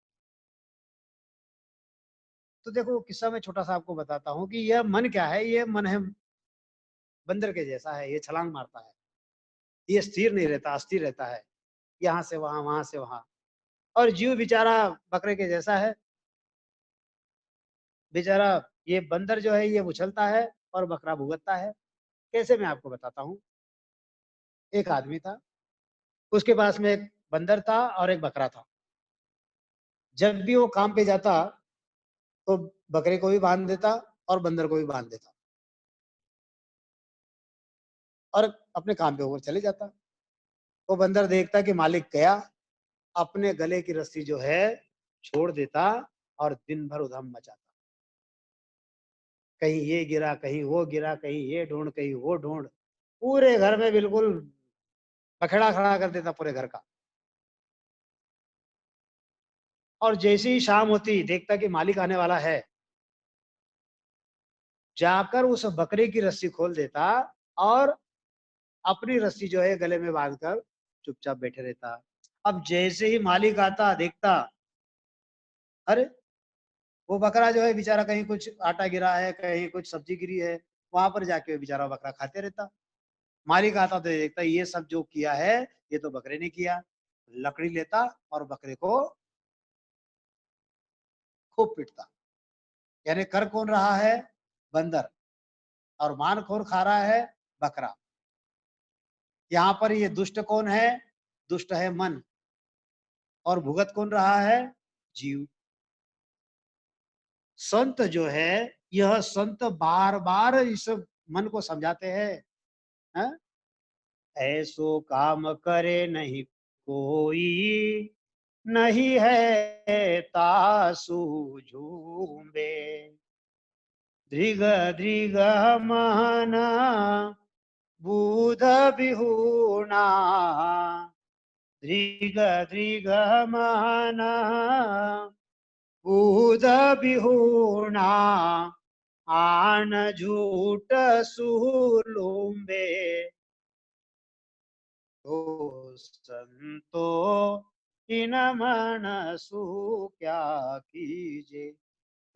तो देखो किस्सा मैं छोटा सा आपको बताता हूँ कि यह मन क्या है, ये मन है बंदर के जैसा है, ये छलांग मारता है, ये स्थिर नहीं रहता, अस्थिर रहता है, यहाँ से वहां से वहां। और जीव बेचारा बकरे के जैसा है, बेचारा ये बंदर जो है ये उछलता है और बकरा भुगतता है। कैसे, मैं आपको बताता हूँ। एक आदमी था, उसके पास में एक बंदर था और एक बकरा था। जब भी वो काम पे जाता तो बकरे को भी बांध देता और बंदर को भी बांध देता और अपने काम पे ऊपर चले जाता। वो बंदर देखता कि मालिक गया, अपने गले की रस्सी जो है छोड़ देता और दिन भर उधम मचाता। कहीं ये गिरा, कहीं वो गिरा, कहीं ये ढूंढ, कहीं वो ढूंढ, पूरे घर में बिल्कुल बखेड़ा खड़ा कर देता पूरे घर का। और जैसे ही शाम होती, देखता कि मालिक आने वाला है, जाकर उस बकरे की रस्सी खोल देता और अपनी रस्सी जो है गले में बांधकर चुपचाप बैठे रहता। अब जैसे ही मालिक आता, देखता अरे वो बकरा जो है बेचारा, कहीं कुछ आटा गिरा है, कहीं कुछ सब्जी गिरी है, वहां पर जाके वो बेचारा बकरा खाते रहता। मालिक आता तो देखता ये सब जो किया है ये तो बकरे ने किया। लकड़ी लेता और बकरे को खूब पीटता। यानी कर कौन रहा है? बंदर। और मान खोर खा रहा है बकरा। यहाँ पर ये दुष्ट कौन है? दुष्ट है मन। और भुगत कौन रहा है? जीव। संत जो है, यह संत बार बार इस मन को समझाते हैं, हैं? ऐसो काम करे नहीं कोई, नहीं है तासु झूमे। दृग दृग मन बुध बिहुना, दृग दृग मन बुध बिहुना, आन झूठ सुलुम्बे। तो संतो इन मनसु क्या कीजे।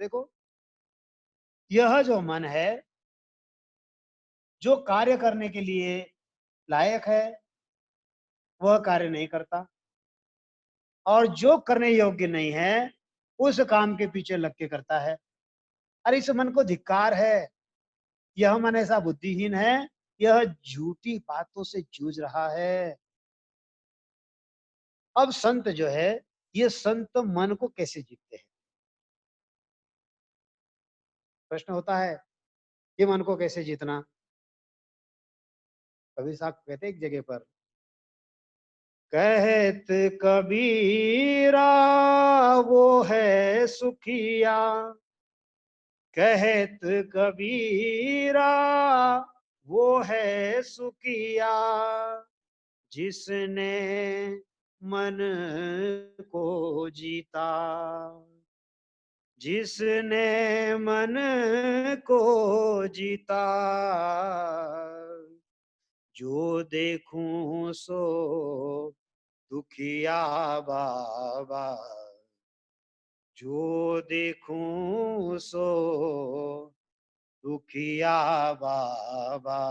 देखो, यह जो मन है, जो कार्य करने के लिए लायक है वह कार्य नहीं करता, और जो करने योग्य नहीं है उस काम के पीछे लग के करता है। अरे इस मन को धिक्कार है, यह मन ऐसा बुद्धिहीन है, यह झूठी बातों से जूझ रहा है। अब संत जो है, ये संत मन को कैसे जीतते हैं? प्रश्न होता है कि मन को कैसे जीतना। कबीर साहब कहते एक जगह पर, कहत कबीरा वो है सुखिया, कहत कबीरा वो है सुखिया, जिसने मन को जीता, जिसने मन को जीता, जो देखूं सो दुखिया बाबा, जो देखूं सो दुखिया बाबा,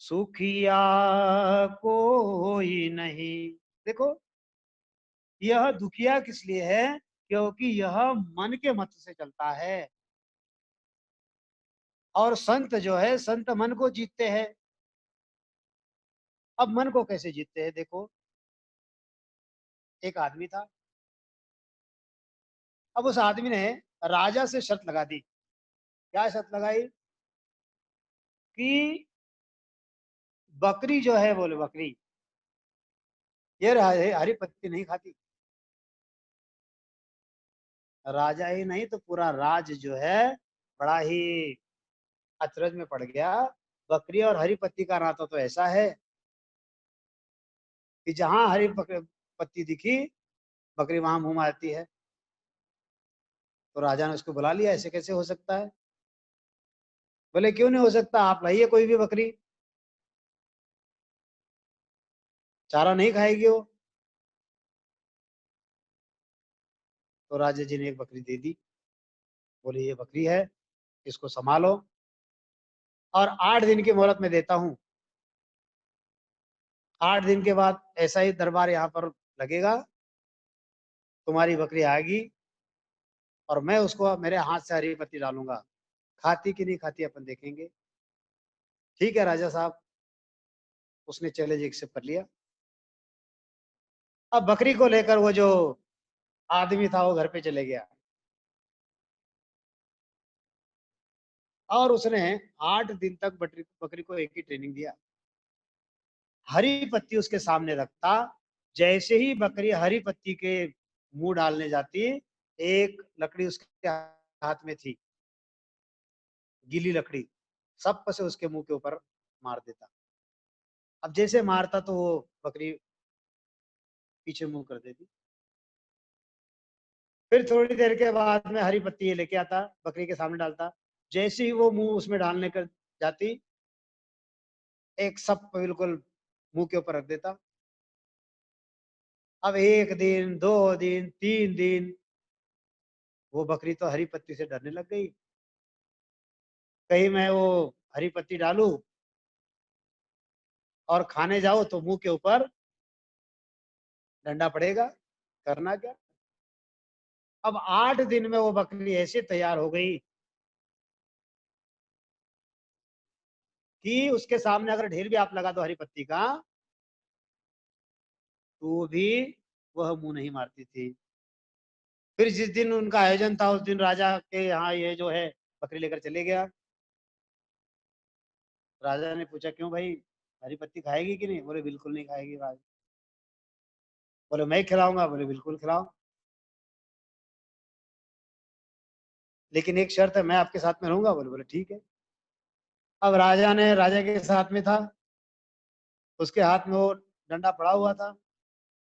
सुखिया कोई नहीं। देखो, यह दुखिया किस लिए है? क्योंकि यह मन के मत से चलता है। और संत जो है, संत मन को जीतते हैं। अब मन को कैसे जीतते हैं? देखो, एक आदमी था। अब उस आदमी ने राजा से शर्त लगा दी। क्या शर्त लगाई? कि बकरी जो है, बोले बकरी, ये हरी पत्ती नहीं खाती। राजा ही नहीं तो पूरा राज जो है बड़ा ही अचरज में पड़ गया। बकरी और हरी पत्ती का नाता तो ऐसा है कि जहां हरी पत्ती दिखी, बकरी वहां मुंह मारती है। तो राजा ने उसको बुला लिया, ऐसे कैसे हो सकता है? बोले क्यों नहीं हो सकता, आप लाइए कोई भी बकरी, चारा नहीं खाएगी वो। तो राजा जी ने एक बकरी दे दी। बोले ये बकरी है, इसको संभालो और 8 दिन की मोहलत मैं देता हूँ। 8 दिन के बाद ऐसा ही दरबार यहाँ पर लगेगा, तुम्हारी बकरी आएगी और मैं उसको मेरे हाथ से हरी पत्ती डालूंगा, खाती कि नहीं खाती अपन देखेंगे। ठीक है राजा साहब, उसने चैलेंज एक्सेप्ट कर लिया। अब बकरी को लेकर वो जो आदमी था वो घर पे चले गया और उसने 8 दिन तक बकरी बकरी को एक ही ट्रेनिंग दिया। हरी पत्ती उसके सामने रखता, जैसे ही बकरी हरी पत्ती के मुंह डालने जाती, एक लकड़ी उसके हाथ में थी, गीली लकड़ी, सब से उसके मुंह के ऊपर मार देता। अब जैसे मारता तो वो बकरी पीछे मुंह कर देती। फिर थोड़ी देर के बाद में हरी पत्ती ये लेके आता, बकरी के सामने डालता, जैसे ही वो मुंह उसमें डालने कर जाती, एक सब बिल्कुल मुंह के ऊपर रख देता। अब 1 दिन, 2 दिन, 3 दिन, वो बकरी तो हरी पत्ती से डरने लग गई। कहीं मैं वो हरी पत्ती डालूं और खाने जाओ तो मुंह के ऊपर डंडा पड़ेगा, करना क्या। अब 8 दिन में वो बकरी ऐसे तैयार हो गई कि उसके सामने अगर ढेर भी आप लगा दो हरी पत्ती का तो भी वह मुंह नहीं मारती थी। फिर जिस दिन उनका आयोजन था उस दिन राजा के यहाँ ये जो है बकरी लेकर चले गया। राजा ने पूछा क्यों भाई, हरी पत्ती खाएगी कि नहीं? बोले बिल्कुल नहीं खाएगी राज। बोले मैं खिलाऊंगा? बोले बिल्कुल खिलाओ, लेकिन एक शर्त है, मैं आपके साथ में रहूंगा। बोले बोले ठीक है। अब राजा के साथ में था, उसके हाथ में वो डंडा पड़ा हुआ था।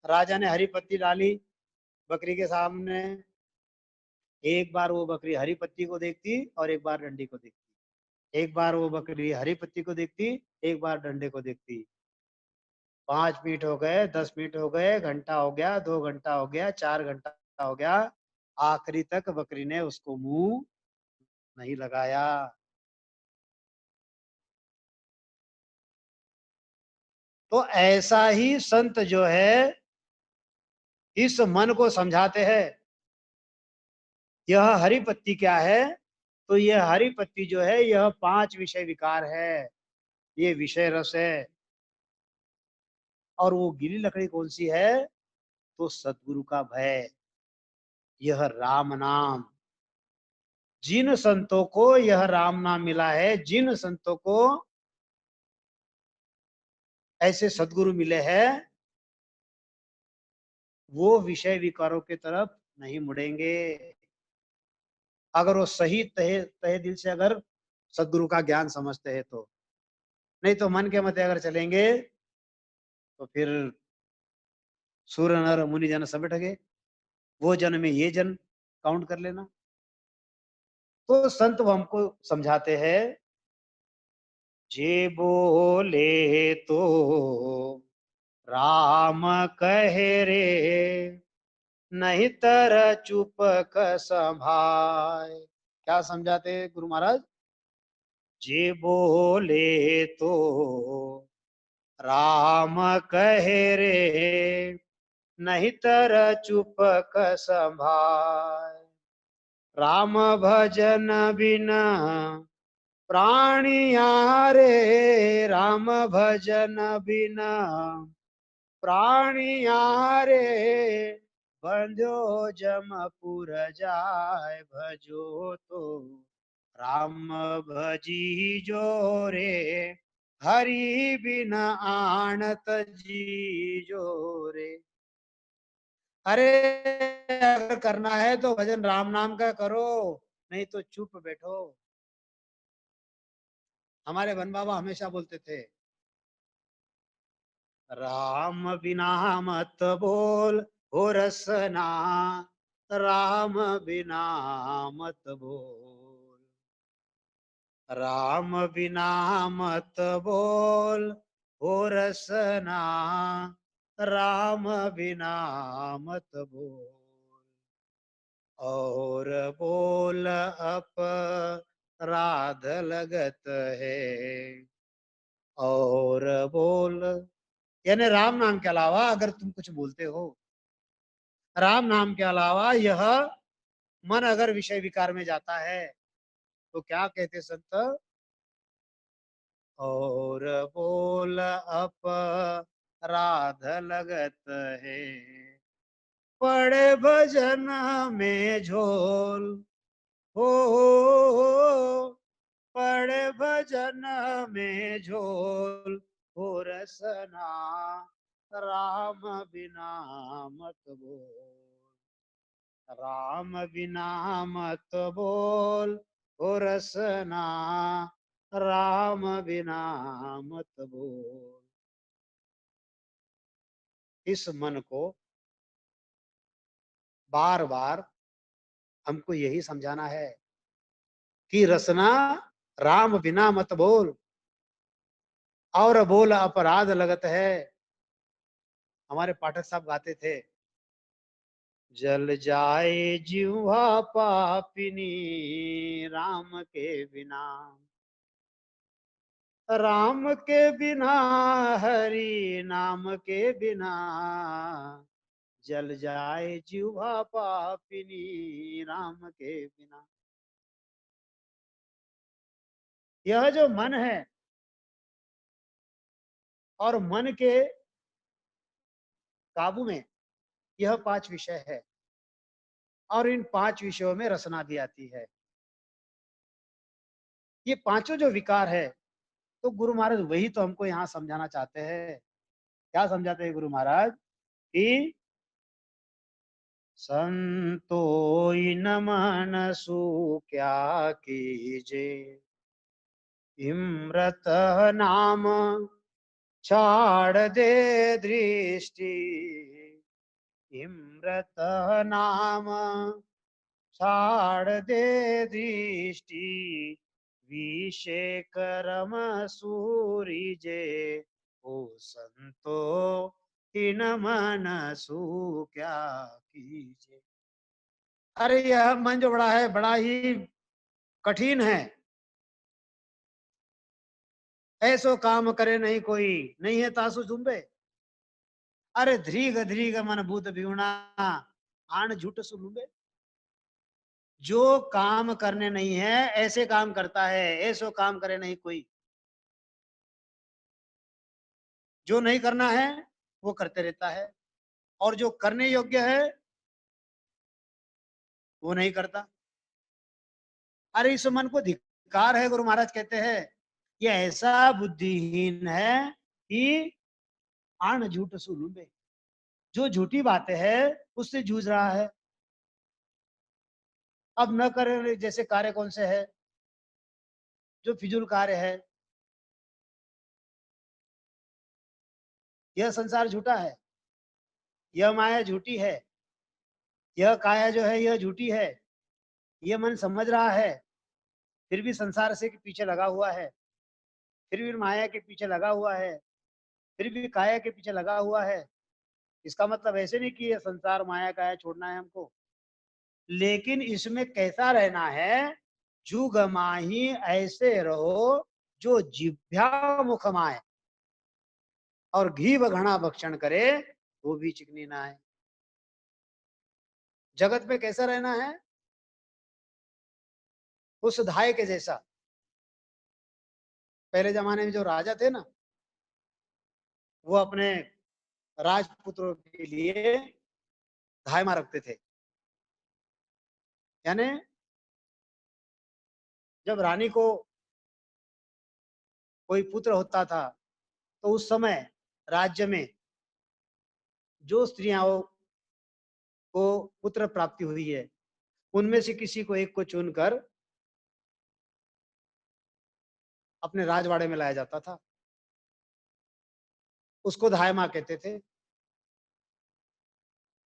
राजा ने हरी पत्ती डाली बकरी के सामने, एक बार वो बकरी हरी पत्ती को देखती और एक बार डंडी को देखती। एक बार वो बकरी हरी पत्ती को देखती, एक बार डंडे को देखती। 5 मिनट हो गए, 10 मिनट हो गए, घंटा हो गया, 2 घंटा हो गया, 4 घंटा हो गया, आखिरी तक बकरी ने उसको मुंह नहीं लगाया। तो ऐसा ही संत जो है इस मन को समझाते हैं। यह हरी पत्ती क्या है? तो यह हरी पत्ती जो है यह 5 विषय विकार है, ये विषय रस है। और वो गीली लकड़ी कौन सी है? तो सतगुरु का भय, यह राम नाम। जिन संतों को यह राम नाम मिला है, जिन संतों को ऐसे सदगुरु मिले हैं, वो विषय विकारों की तरफ नहीं मुड़ेंगे। अगर वो सही तहे तहे दिल से अगर सदगुरु का ज्ञान समझते हैं तो। नहीं तो मन के मते अगर चलेंगे तो फिर सूर्य नर मुनि जन सब ठगे, वो जन में ये जन काउंट कर लेना। तो संत वो हमको समझाते हैं, जे बोले तो राम कहे रे, नहीं तर चुप क संभाय। क्या समझाते हैं गुरु महाराज? जे बोले तो राम कहे रे, नहीं तर चुप क संभाय। राम भजन बिना प्राणिया रे, राम भजन बिना प्राणिया रे, बंध्यो जमपुर जाय भजो तो राम भजी जो रे, हरि बिन आणत जी जो रे। अरे अगर करना है तो भजन राम नाम का करो, नहीं तो चुप बैठो। हमारे वन बाबा हमेशा बोलते थे, राम बिना मत बोल हो रसना, राम बिना मत बोल, राम बिना मत बोल हो रसना, राम बिना मत बोल। और बोल अपराध लगत है। और बोल यानी राम नाम के अलावा अगर तुम कुछ बोलते हो, राम नाम के अलावा यह मन अगर विषय विकार में जाता है, तो क्या कहते संत? और बोल अपराध लगत है, पड़े भजन में झोल। हो पड़े भजन में झोल, हो रसना राम बिना मत बोल। राम बिना मत बोल, हो रसना राम बिना मत बोल। इस मन को बार बार हमको यही समझाना है कि रसना राम बिना मत बोल, और बोल अपराध लगत है। हमारे पाठक साहब गाते थे, जल जाए जिह्वा पापिनी राम के बिना। राम के बिना, हरि नाम के बिना, जल जाए जिह्वा पापिनी राम के बिना। यह जो मन है और मन के काबू में यह 5 विषय है, और इन 5 विषयों में रसना दी आती है। ये पांचों जो विकार है, तो गुरु महाराज वही तो हमको यहाँ समझाना चाहते हैं। क्या समझाते हैं गुरु महाराज? कि संतोई न मनसु क्या कीजे, इम्रत नाम छाड़ दे दृष्टि। इम्रत नाम छाड़ दे दृष्टि, विषय करम सूरी जे। ओ संतो इन मनसु क्या कीजे। अरे यह मन जो बड़ा है, बड़ा ही कठिन है। ऐसो काम करे नहीं कोई, नहीं है तासु झुंबे। अरे धीग धीग मन भूत बिहुना, आन झूठ सुलुबे। जो काम करने नहीं है ऐसे काम करता है, ऐसो काम करे नहीं कोई। जो नहीं करना है वो करते रहता है, और जो करने योग्य है वो नहीं करता। अरे इस मन को धिक्कार है, गुरु महाराज कहते हैं ये ऐसा बुद्धिहीन है कि आन झूठ सुलुबे। जो झूठी बातें है उससे जूझ रहा है। अब न करे जैसे कार्य कौन से है? जो फिजूल कार्य है। यह संसार झूठा है, यह माया झूठी है, यह काया जो है यह झूठी है। यह मन समझ रहा है, फिर भी संसार से के पीछे लगा हुआ है, फिर भी माया के पीछे लगा हुआ है, फिर भी काया के पीछे लगा हुआ है। इसका मतलब ऐसे नहीं कि ये संसार माया काया छोड़ना है हमको, लेकिन इसमें कैसा रहना है? जुग माही ऐसे रहो जो जिभ्या मुख माए, और घी व घना भक्षण करे वो भी चिकनी ना है। जगत में कैसा रहना है? उस धाय के जैसा। पहले जमाने में जो राजा थे ना, वो अपने राजपुत्रों के लिए धायमा रखते थे। यानी जब रानी को कोई पुत्र होता था, तो उस समय राज्य में जो स्त्रियां को पुत्र प्राप्ति हुई है, उनमें से किसी को एक को चुनकर अपने राजवाड़े में लाया जाता था। उसको धायमा कहते थे।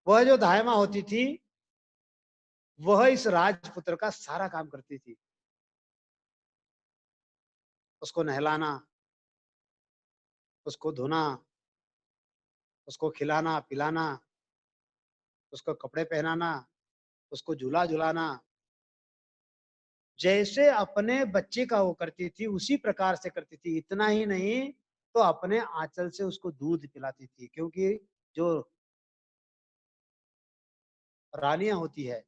वह जो धायमा होती थी, वह इस राजपुत्र का सारा काम करती थी। उसको नहलाना, उसको धोना, उसको खिलाना पिलाना, उसको कपड़े पहनाना, उसको झूला झुलाना, जैसे अपने बच्चे का वो करती थी उसी प्रकार से करती थी। इतना ही नहीं तो अपने आंचल से उसको दूध पिलाती थी, क्योंकि जो रानियां होती है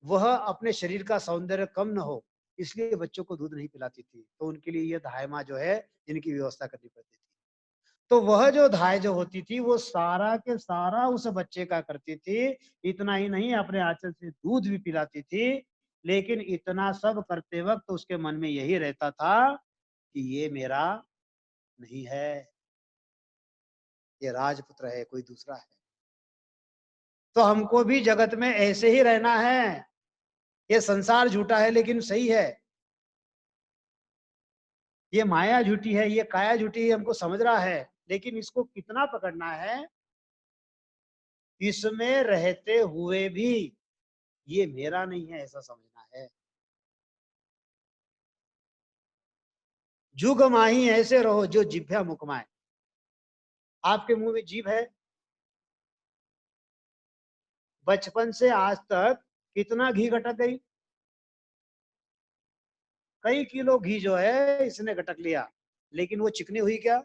वह अपने शरीर का सौंदर्य कम न हो, इसलिए बच्चों को दूध नहीं पिलाती थी। तो उनके लिए ये धाय माँ जो है इनकी व्यवस्था करनी पड़ती थी। तो वह जो धाय जो होती थी वो सारा के सारा उस बच्चे का करती थी। इतना ही नहीं अपने आंचल से दूध भी पिलाती थी। लेकिन इतना सब करते वक्त उसके मन में यही रहता था कि ये मेरा नहीं है, ये राजपुत्र है, कोई दूसरा है। तो हमको भी जगत में ऐसे ही रहना है। ये संसार झूठा है लेकिन सही है, ये माया झूठी है, ये काया झूठी है, हमको समझ रहा है। लेकिन इसको कितना पकड़ना है, इसमें रहते हुए भी ये मेरा नहीं है ऐसा समझना है। जुग माही ऐसे रहो जो जिभ्या मुकमाए। आपके मुंह में जीभ है, बचपन से आज तक कितना घी गटक गई, कई किलो घी जो है इसने गटक लिया, लेकिन वो चिकनी हुई क्या?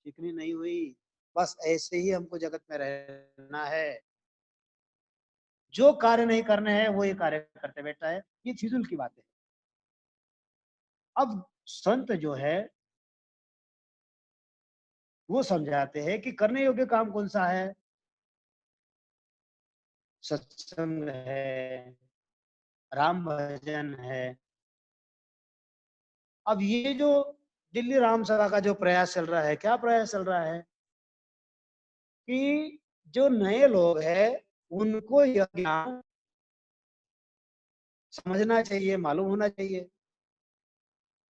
चिकनी नहीं हुई। बस ऐसे ही हमको जगत में रहना है। जो कार्य नहीं करने हैं वो ये कार्य करते बैठा है, ये फिजूल की बात है। अब संत जो है वो समझाते हैं कि करने योग्य काम कौन सा है। सत्संग है, राम भजन है। अब ये जो दिल्ली राम सभा का जो प्रयास चल रहा है, क्या प्रयास चल रहा है कि जो नए लोग हैं उनको यह ज्ञान समझना चाहिए, मालूम होना चाहिए।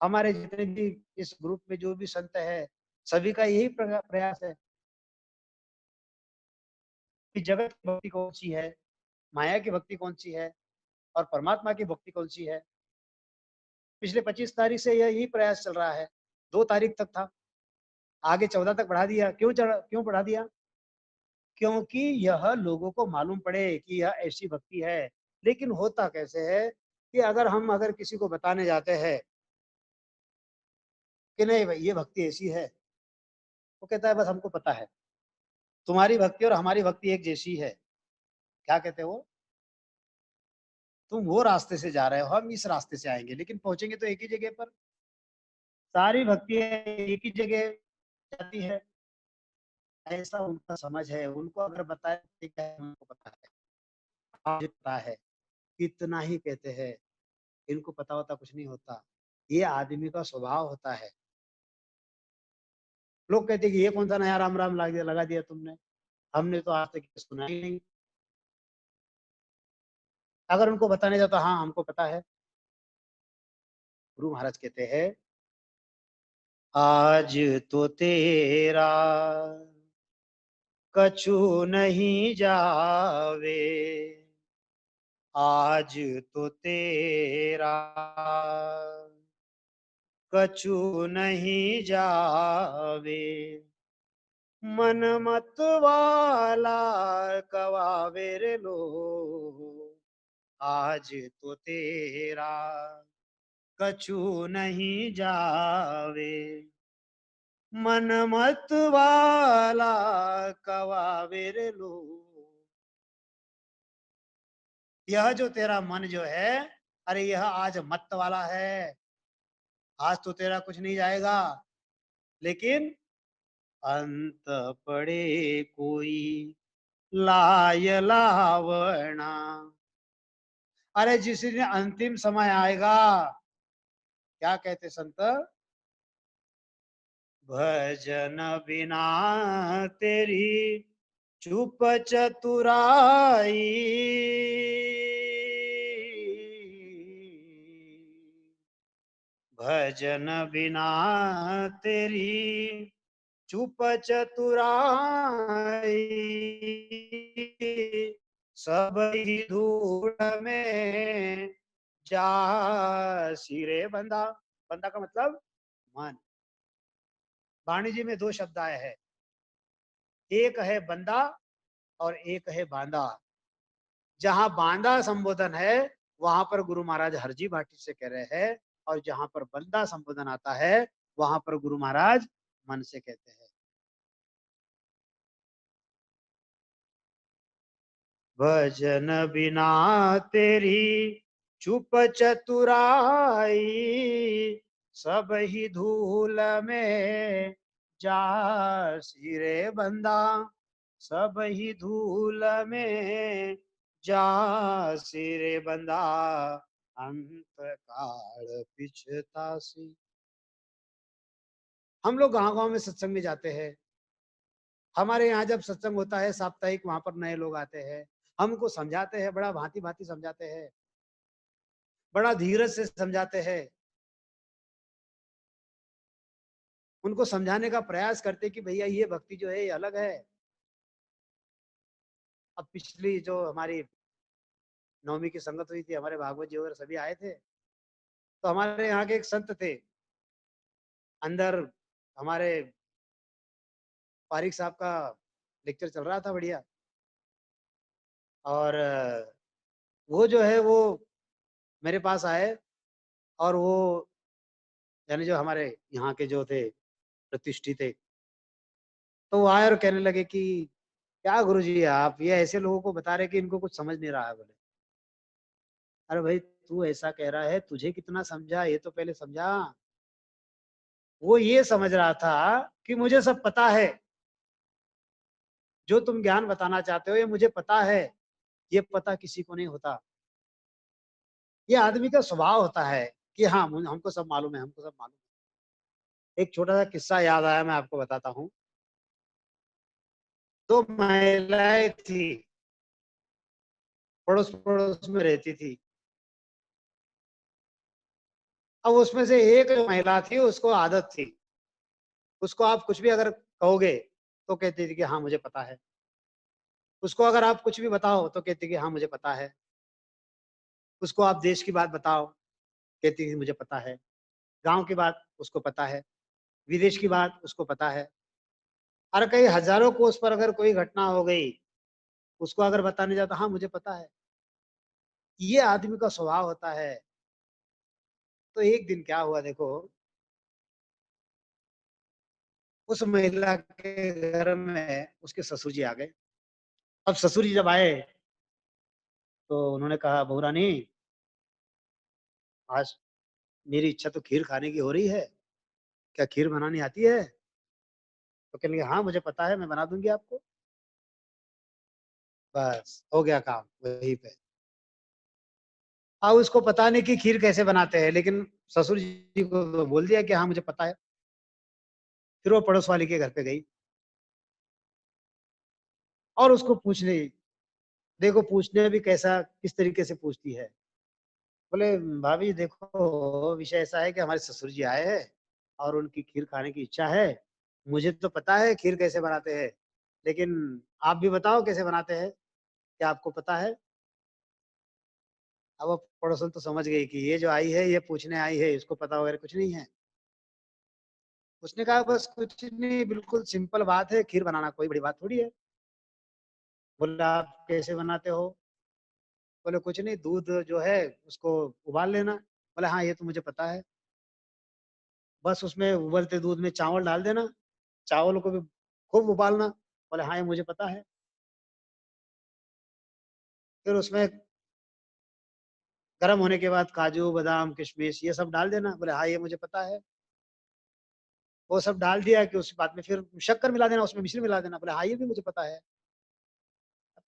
हमारे जितने भी इस ग्रुप में जो भी संत है सभी का यही प्रयास है कि जगत की भक्ति कौन सी है, माया की भक्ति कौन सी है और परमात्मा की भक्ति कौन सी है। पिछले 25 तारीख से यही प्रयास चल रहा है, 2 तारीख तक था, आगे 14 तक बढ़ा दिया। क्यों बढ़ा दिया? क्योंकि यह लोगों को मालूम पड़े कि यह ऐसी भक्ति है। लेकिन होता कैसे है कि अगर किसी को बताने जाते हैं कि नहीं भाई ये भक्ति ऐसी है, वो कहता है बस हमको पता है, तुम्हारी भक्ति और हमारी भक्ति एक जैसी है। क्या कहते हो? तुम वो रास्ते से जा रहे हो, हम इस रास्ते से आएंगे, लेकिन पहुंचेंगे तो एक ही जगह पर। सारी भक्ति एक ही जगह जाती है, ऐसा उनका समझ है। उनको अगर बताए उनको पता है, मुझे पता है, कितना ही कहते हैं, इनको पता होता कुछ नहीं होता। ये आदमी का स्वभाव होता है। लोग कहते हैं कि ये कौन सा नया राम राम लगा दिया तुमने, हमने तो आज तक सुना ही नहीं। अगर उनको बताने जाता हाँ हमको पता है। गुरु महाराज कहते हैं आज तो तेरा कछु नहीं जावे, आज तो तेरा कछु नहीं जावे, मन मत वाला कवावे रे लो, आज तो तेरा कछु नहीं जावे, मन मत वाला कवावे रे लो। यह जो तेरा मन जो है, अरे यह आज मत वाला है, आज तो तेरा कुछ नहीं जाएगा। लेकिन अंत पड़े कोई लाय लावना, अरे जिस दिन अंतिम समय आएगा, क्या कहते संत, भजन बिना तेरी चुप चतुराई, भजन बिना तेरी चुप चतुराई, सब ही धूल में जा सिरे बंदा। बंदा का मतलब मन। वाणी जी में 2 शब्द आए हैं, एक है बंदा और एक है बांदा। जहां बांदा संबोधन है वहां पर गुरु महाराज हरजी भाटी से कह रहे हैं, और जहां पर बंदा संबोधन आता है वहां पर गुरु महाराज मन से कहते हैं। भजन बिना तेरी चुप चतुराई, सब ही धूल में जा सिरे बंदा, सब ही धूल में जा सिरे बंदा, अंत काल पिछतासी। हम लोग गांव गांव में सत्संग में जाते हैं। हमारे यहाँ जब सत्संग होता है साप्ताहिक, वहां पर नए लोग आते हैं, हमको समझाते हैं, बड़ा भांति भांति समझाते हैं, बड़ा धीरज से समझाते हैं। उनको समझाने का प्रयास करते कि भैया ये भक्ति जो है ये अलग है। अब पिछली जो हमारी नवमी की संगत हुई थी, हमारे भागवत जी वगैरह सभी आए थे, तो हमारे यहाँ के एक संत थे अंदर, हमारे पारिक साहब का लेक्चर चल रहा था बढ़िया, और वो जो है वो मेरे पास आए, और वो यानी जो हमारे यहाँ के जो थे प्रतिष्ठित थे, तो वो आए और कहने लगे कि क्या गुरुजी आप ये ऐसे लोगों को बता रहे कि इनको कुछ समझ नहीं रहा है। बोले अरे भाई तू ऐसा कह रहा है, तुझे कितना समझा ये तो पहले समझा। वो ये समझ रहा था कि मुझे सब पता है, जो तुम ज्ञान बताना चाहते हो ये मुझे पता है। ये पता किसी को नहीं होता। ये आदमी का स्वभाव होता है कि हाँ हमको सब मालूम है, हमको सब मालूम है। एक छोटा सा किस्सा याद आया, मैं आपको बताता हूँ। दो महिलाएं थी, पड़ोस पड़ोस में रहती थी। अब उसमें से एक जो महिला थी उसको आदत थी, उसको आप कुछ भी अगर कहोगे तो कहती थी कि हाँ मुझे पता है। उसको अगर आप कुछ भी बताओ तो कहती कि हाँ मुझे पता है। उसको आप देश की बात बताओ, कहती कि मुझे पता है। गांव की बात उसको पता है, विदेश की बात उसको पता है। और कई हजारों कोस पर अगर कोई घटना हो गई, उसको अगर बताने जाता हाँ मुझे पता है। ये आदमी का स्वभाव होता है। तो एक दिन क्या हुआ देखो, उस महिला के घर में उसके ससुर जी आ गए। अब ससुर जी जब आए तो उन्होंने कहा बहू रानी, आज मेरी इच्छा तो खीर खाने की हो रही है, क्या खीर बनानी आती है? तो कहने लगे हाँ मुझे पता है, मैं बना दूंगी आपको। बस हो गया काम वहीं पे। अब उसको पता नहीं कि खीर कैसे बनाते हैं, लेकिन ससुर जी को तो बोल दिया कि हाँ मुझे पता है। फिर वो पड़ोस वाली के घर पे गई और उसको पूछ ली। देखो पूछने में भी कैसा किस तरीके से पूछती है। बोले भाभी देखो विषय ऐसा है कि हमारे ससुर जी आए हैं और उनकी खीर खाने की इच्छा है। मुझे तो पता है खीर कैसे बनाते हैं, लेकिन आप भी बताओ कैसे बनाते हैं, क्या आपको पता है? अब वो पड़ोसन तो समझ गई कि ये जो आई है ये पूछने आई है, इसको पता वगैरह कुछ नहीं है। उसने कहा बस कुछ नहीं, बिल्कुल सिंपल बात है, खीर बनाना कोई बड़ी बात थोड़ी है। बोला आप कैसे बनाते हो? बोले कुछ नहीं, दूध जो है उसको उबाल लेना। बोले हाँ ये तो मुझे पता है। बस उसमें उबलते दूध में चावल डाल देना, चावल को भी खूब उबालना। बोले हाँ ये मुझे पता है। फिर उसमें गर्म होने के बाद काजू बादाम किशमिश ये सब डाल देना। बोले हाँ ये मुझे पता है। वो सब डाल दिया कि उस बाद में फिर शक्कर मिला देना, उसमें मिश्री मिला देना। बोले हाँ ये भी मुझे पता है।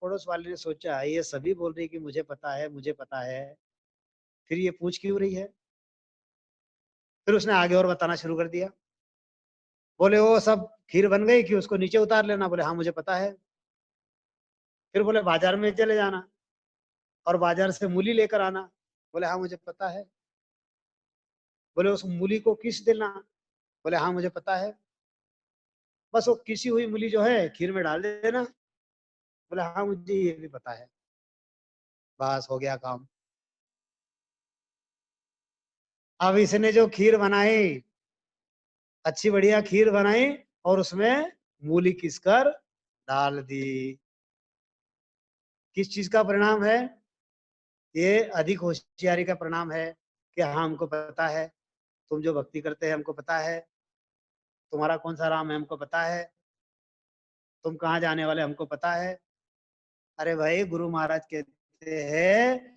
पड़ोस वाले ने सोचा ये सभी बोल रही कि मुझे पता है मुझे पता है, फिर ये पूछ क्यों रही है? फिर उसने आगे और बताना शुरू कर दिया। बोले वो सब खीर बन गई कि उसको नीचे उतार लेना। बोले हाँ मुझे पता है। फिर बोले बाजार में चले जाना और बाजार से मूली लेकर आना। बोले हाँ मुझे पता है। बोले उस मूली को किस देना। बोले हाँ मुझे पता है। बस वो किसी हुई मूली जो है खीर में डाल देना। बोले हाँ मुझे ये भी पता है। बस हो गया काम। अब इसने जो खीर बनाई, अच्छी बढ़िया खीर बनाई, और उसमें मूली किसकर डाल दी। किस चीज का परिणाम है? ये अधिक होशियारी का परिणाम है कि हाँ हमको पता है, तुम जो भक्ति करते हैं हमको पता है, तुम्हारा कौन सा राम है हमको पता है, तुम कहाँ जाने वाले हमको पता है। अरे भाई गुरु महाराज कहते हैं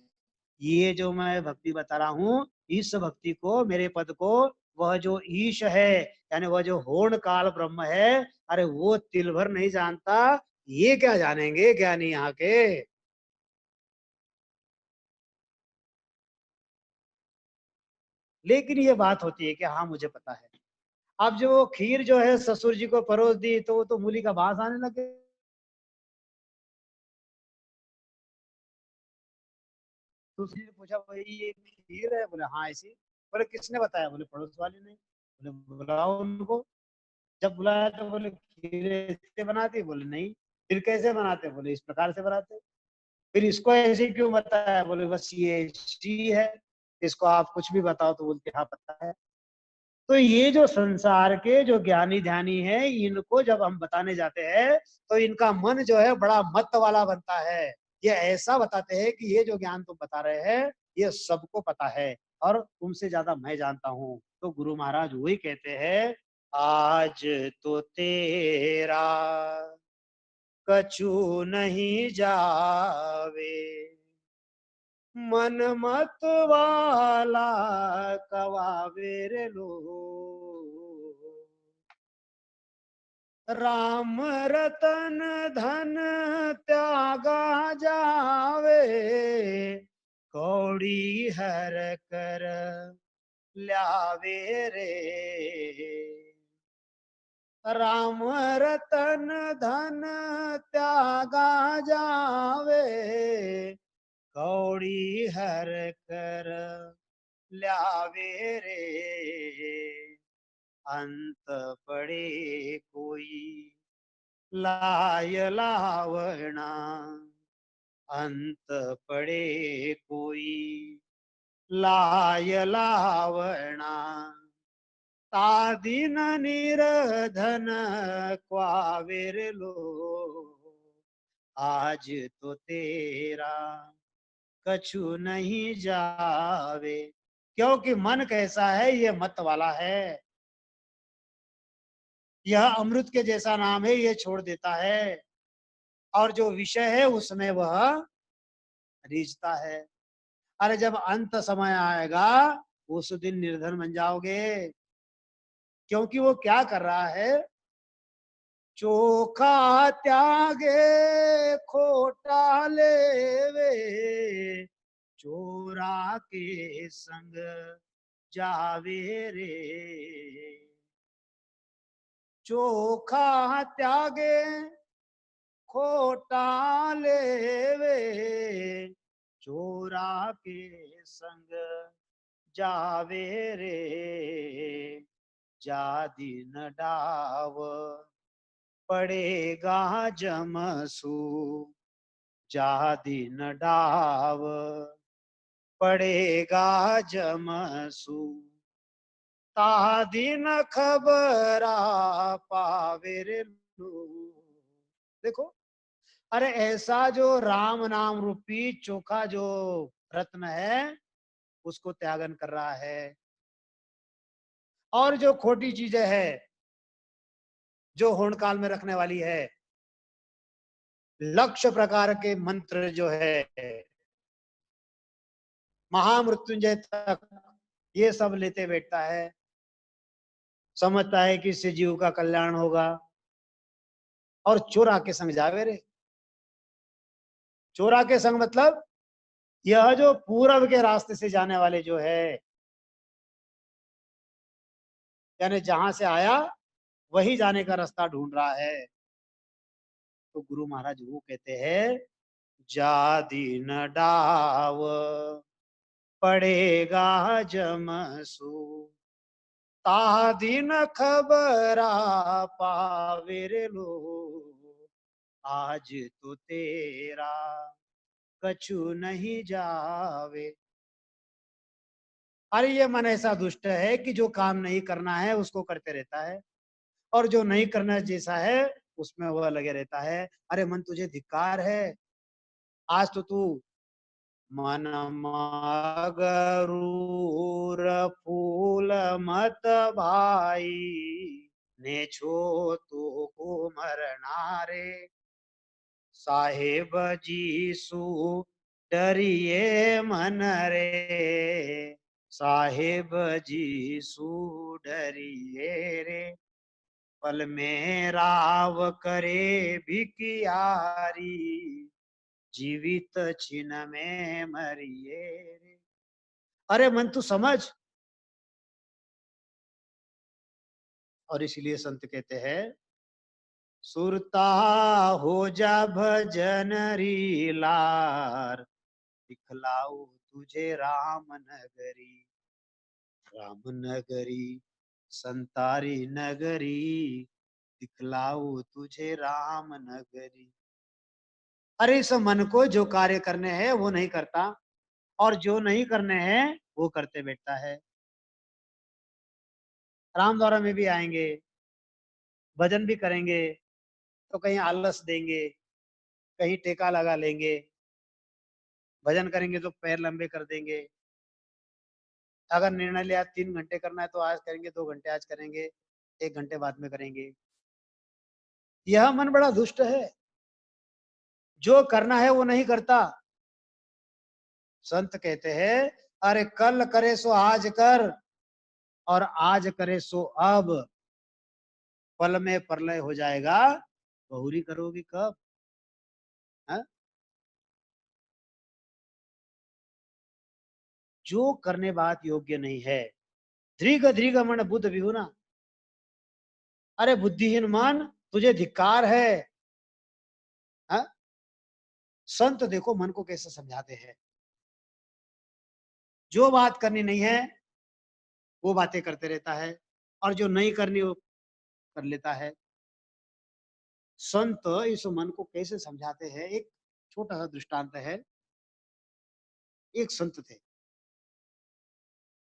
ये जो मैं भक्ति बता रहा हूँ, इस भक्ति को, मेरे पद को, वह जो ईश है यानी वह जो होर्ण काल ब्रह्म है, अरे वो तिल भर नहीं जानता, ये क्या जानेंगे ज्ञानी यहाँ के। लेकिन ये बात होती है कि हाँ मुझे पता है। अब जो खीर जो है ससुर जी को परोस दी तो वो तो मूली का बास आने लगे। तो उसने पूछा भाई ये खीर है? बोले हाँ ऐसी। बोले किसने बताया? बोले पड़ोस वाले ने। बोले बुलाओ उनको। जब बुलाया तो बोले खीर ऐसे बनाती? बोले नहीं। फिर कैसे बनाते? बोले इस प्रकार से बनाते। फिर इसको ऐसे क्यों बताया? बोले बस ये ऐसी है, इसको आप कुछ भी बताओ। तो बोलते हाँ पता है। तो ये जो संसार के जो ज्ञानी ध्यानी है, इनको जब हम बताने जाते हैं तो इनका मन जो है बड़ा मत वाला बनता है। ये ऐसा बताते हैं कि ये जो ज्ञान तुम बता रहे हैं ये सबको पता है और तुमसे ज्यादा मैं जानता हूँ। तो गुरु महाराज वही कहते हैं, आज तो तेरा कछु नहीं जावे, मन मत वाला कवावेर लो, राम रतन धन त्यागा जावे, कौड़ी हर कर ल्यावे रे, राम रतन धन त्यागा जावे, कौड़ी हर कर ल्यावे रे, अंत पड़े कोई लाय लावणा, अंत पड़े कोई लाय लावणा, तादीन निर्धन क्वावेर लो, आज तो तेरा कछु नहीं जावे। क्योंकि मन कैसा है? ये मत वाला है। यह अमृत के जैसा नाम है, ये छोड़ देता है। और जो विषय है उसमें वह रीझता है। अरे जब अंत समय आएगा उस दिन निर्धन बन जाओगे। क्योंकि वो क्या कर रहा है? चोखा त्यागे खोटा लेवे, चोरा के संग जावे रे, चोखा त्यागे खोटा लेवे, चोरा के संग जावे रे, जा दिन डाव पड़ेगा जमसू, जा दिन डाव पड़ेगा जमसू, ता दिन खबरा पावेर लू। देखो, अरे ऐसा जो राम नाम रूपी चोखा जो रत्न है उसको त्यागन कर रहा है, और जो खोटी चीजें है जो होर्ण काल में रखने वाली है, लक्ष्य प्रकार के मंत्र जो है, महामृत्युंजय तक, ये सब लेते बैठता है। समझता है कि इससे जीव का कल्याण होगा, और चोरा के संग जावे रे। चोरा के संग मतलब यह जो पूरब के रास्ते से जाने वाले जो है, यानी जहां से आया वही जाने का रास्ता ढूंढ रहा है। तो गुरु महाराज वो कहते हैं, जा दिन डाव पड़ेगा जमसू, ता दिन खबरा पावेर लो, आज तो तेरा कछु नहीं जावे। अरे ये मन ऐसा दुष्ट है कि जो काम नहीं करना है उसको करते रहता है, और जो नहीं करना जैसा है उसमें वह लगे रहता है। अरे मन तुझे धिक्कार है, आज तो तू मन मगरूर फूल मत भाई, ने छो तो कुमर नारे, साहेब जी सु डरिए मन रे, साहेब जी सु डरिए रे, पल में राव करे भिकियारी, जीवित छिन में मरिए रे। अरे मन तू समझ। और इसीलिए संत कहते हैं, सुरता हो जा भजन री लार, दिखलाऊ तुझे राम नगरी, राम नगरी संतारी नगरी, दिखलाऊ तुझे राम नगरी। अरे इस मन को जो कार्य करने हैं वो नहीं करता, और जो नहीं करने हैं वो करते बैठता है। राम द्वारा में भी आएंगे, भजन भी करेंगे, तो कहीं आलस देंगे, कहीं टेका लगा लेंगे, भजन करेंगे तो पैर लंबे कर देंगे। अगर निर्णय लिया 3 घंटे करना है तो आज करेंगे, 2 घंटे आज करेंगे, 1 घंटे बाद में करेंगे। यह मन बड़ा दुष्ट है, जो करना है वो नहीं करता। संत कहते हैं, अरे कल करे सो आज कर, और आज करे सो अब, पल में प्रलय हो जाएगा, बहुरी करोगी कब? हा? जो करने बात योग्य नहीं है, दृग दृग मन बुद्ध विहुना। अरे बुद्धिहीन मन, तुझे धिक्कार है। हा? संत देखो मन को कैसे समझाते हैं, जो बात करनी नहीं है वो बातें करते रहता है, और जो नहीं करनी वो कर लेता है। संत इस मन को कैसे समझाते हैं, एक छोटा सा दृष्टांत है। एक संत थे।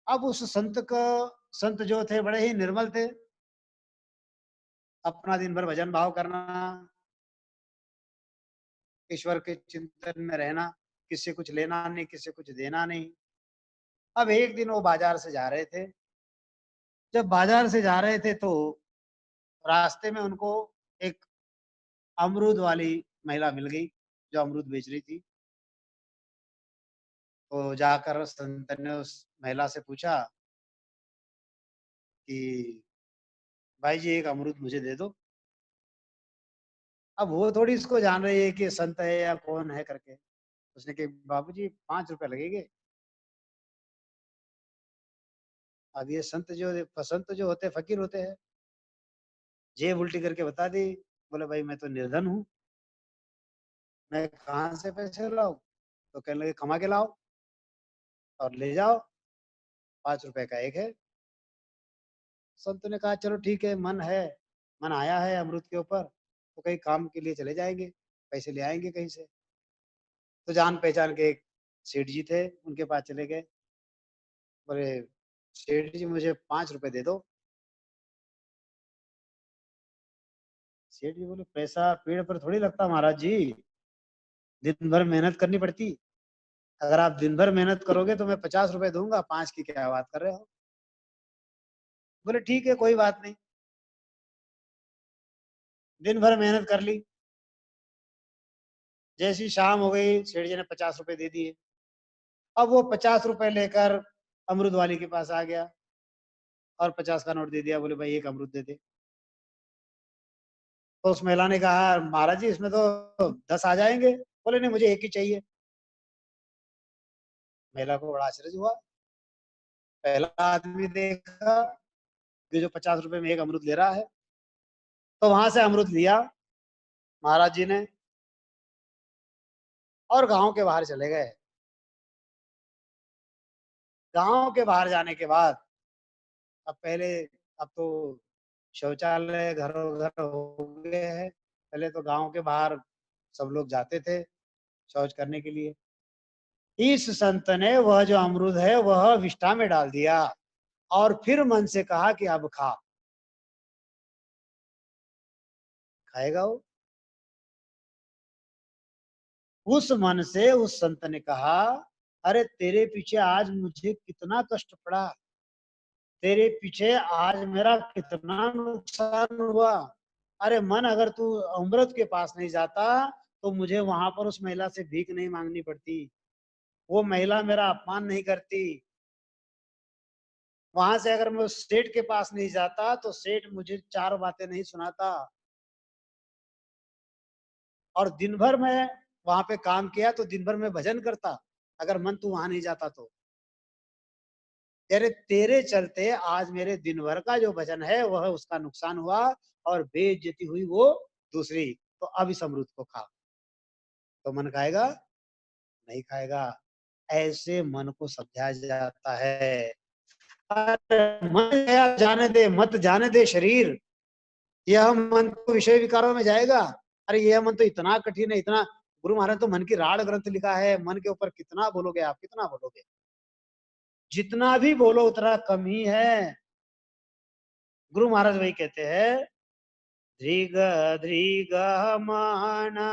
अब उस संत का, संत जो थे बड़े ही निर्मल थे, अपना दिन भर भजन भाव करना, ईश्वर के चिंतन में रहना, किससे कुछ लेना नहीं, किससे कुछ देना नहीं। अब एक दिन वो बाजार से जा रहे थे। जब बाजार से जा रहे थे तो रास्ते में उनको एक अमरूद वाली महिला मिल गई, जो अमरूद बेच रही थी। तो जाकर संत ने उस महिला से पूछा कि भाई जी एक अमरूद मुझे दे दो। अब वो थोड़ी इसको जान रही है कि संत है या कौन है करके। उसने कहा बाबूजी 5 रुपए लगेंगे। अब ये संत जो होते फकीर होते हैं, जेब उल्टी करके बता दी। बोले भाई मैं तो निर्धन हूँ, मैं कहाँ से पैसे लाऊं? तो कहने लगे कमा के लाओ और ले जाओ, 5 रुपए का एक है। संत ने कहा चलो ठीक है, मन है, मन आया है अमरूद के ऊपर, तो कहीं काम के लिए चले जाएंगे, पैसे ले आएंगे कहीं से। तो जान पहचान के एक सेठ जी थे, उनके पास चले गए। बोले सेठ जी मुझे 5 रुपए दे दो। सेठ जी बोले पैसा पेड़ पर थोड़ी लगता महाराज जी, दिन भर मेहनत करनी पड़ती। अगर आप दिन भर मेहनत करोगे तो मैं 50 रुपए दूंगा, 5 की क्या बात कर रहे हो? बोले ठीक है कोई बात नहीं। दिन भर मेहनत कर ली, जैसी शाम हो गई सेठ जी ने 50 रुपए दे दिए। अब वो 50 रुपए लेकर अमरूद वाली के पास आ गया और 50 का नोट दे दिया। बोले भाई एक अमरूद दे दे। तो उस महिला ने कहा महाराज जी इसमें तो 10 आ जाएंगे। बोले नहीं मुझे एक ही चाहिए। महिला को बड़ा आश्चर्य हुआ, पहला आदमी देखा कि जो 50 रुपए में एक अमरूद ले रहा है। तो वहां से अमरूद लिया महाराज जी ने, और गांव के बाहर चले गए। गांव के बाहर जाने के बाद, अब पहले, अब तो शौचालय घरों घर हो गए हैं, पहले तो गांव के बाहर सब लोग जाते थे शौच करने के लिए। इस संत ने वह जो अमरूद है वह विष्ठा में डाल दिया, और फिर मन से कहा कि अब खा। खाएगा वो? उस मन से उस संत ने कहा, अरे तेरे पीछे आज मुझे कितना कष्ट पड़ा, तेरे पीछे आज मेरा कितना नुकसान हुआ। अरे मन, अगर तू अमृत के पास नहीं जाता तो मुझे वहां पर उस महिला से भीख नहीं मांगनी पड़ती, वो महिला मेरा अपमान नहीं करती। वहां से अगर मैं उस सेठ के पास नहीं जाता तो सेठ मुझे चार बातें नहीं सुनाता। और दिन भर मैं वहां पे काम किया तो दिन भर मैं भजन करता, अगर मन तू वहां नहीं जाता तो। तेरे तेरे चलते आज मेरे दिन भर का जो भजन है वह उसका नुकसान हुआ, और बेइज्जती हुई वो दूसरी। तो अब इस अमरूद को खा। तो मन खाएगा? नहीं खाएगा। ऐसे मन को समझाया जाता है। अरे मन गया जाने दे, मत जाने दे शरीर। यह मन तो विषय विकारों में जाएगा। अरे यह मन तो इतना कठिन है, इतना। गुरु महाराज तो मन की राड़ ग्रंथ लिखा है, मन के ऊपर कितना बोलोगे आप, कितना बोलोगे? जितना भी बोलो उतना कम ही है। गुरु महाराज वही कहते हैं, धृग धृग माना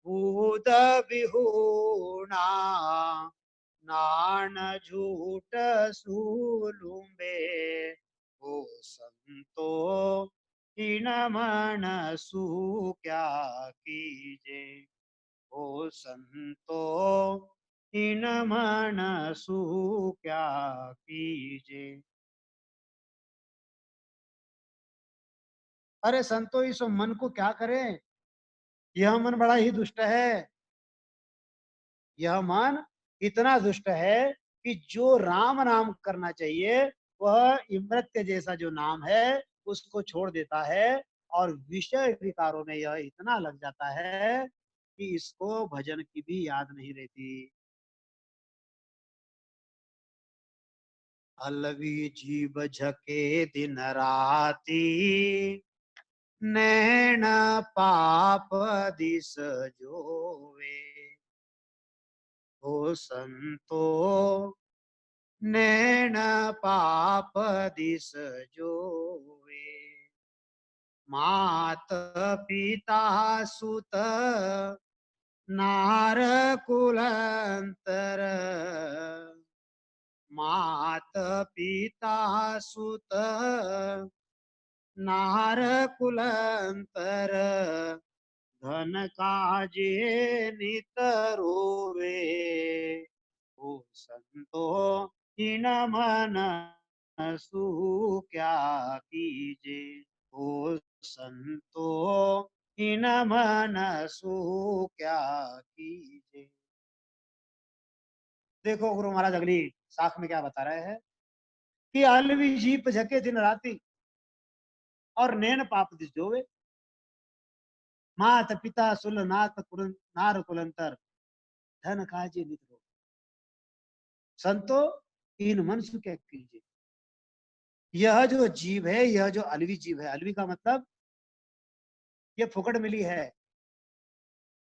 भूत बिहूणा, नान झूठ सूलुम्बे, ओ संतो हीन मन सु क्या कीजे, ओ संतो हीन मन सु क्या कीजे। अरे संतो, इस मन को क्या करें? यह मन बड़ा ही दुष्ट है। यह मन इतना दुष्ट है कि जो राम नाम करना चाहिए वह इमृत जैसा जो नाम है उसको छोड़ देता है, और विषय विकारों में यह इतना लग जाता है कि इसको भजन की भी याद नहीं रहती। अलवी जीव झके दिन राती, नैन पाप दिस जोवे, हो संतो नैन पाप दिस जोवे, मात पिता सुत नार कुलंतर, मात पिता सुत नार कुलंतर, धन काजे नित रोवे, ओ संतो हीन मन सु क्या कीजे, ओ संतो हीन मन सु क्या कीजे। देखो गुरु महाराज अगली साख में क्या बता रहे हैं कि अलवी जीप झके दिन राती, और नैन पाप दिस जोवे, मात पिता सुल नाथ नार कुलंतर, धन काजे नित रोवे, संतो इन मन सु क्या कीजिए। यह जो जीव है, यह जो अलवी जीव है, अलवी का मतलब ये फुकट मिली है,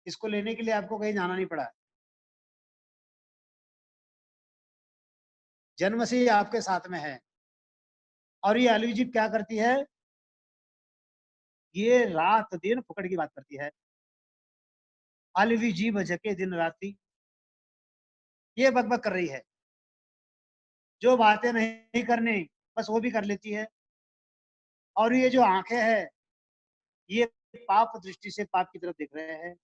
इसको लेने के लिए आपको कहीं जाना नहीं पड़ा, जन्म से ही आपके साथ में है। और ये अलवी जीव क्या करती है? ये रात दिन फुकट की बात करती है। अलवी जीव झके दिन राती, ये बकबक कर रही है, जो बातें नहीं करनी बस वो भी कर लेती है। और ये जो आंखें हैं, ये पाप दृष्टि से पाप की तरफ देख रहे हैं।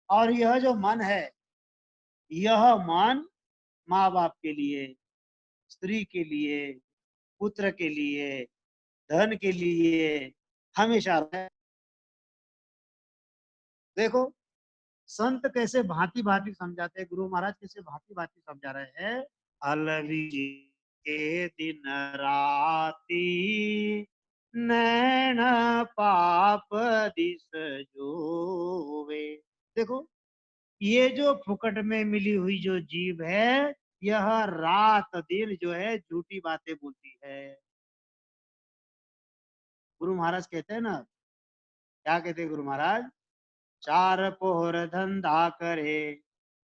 और यह जो मन है, यह मन माँ बाप के लिए, स्त्री के लिए, पुत्र के लिए, धन के लिए हमेशा है। देखो संत कैसे भांति भांति समझाते हैं, गुरु महाराज कैसे भांति भांति समझा रहे हैं। अलवी के दिन राती, नैन पाप दिस जोवे। देखो ये जो फुकट में मिली हुई जो जीव है, यह रात दिन जो है झूठी बातें बोलती है। गुरु महाराज कहते हैं ना, क्या कहते हैं गुरु महाराज? चार पोहर धंधा करे,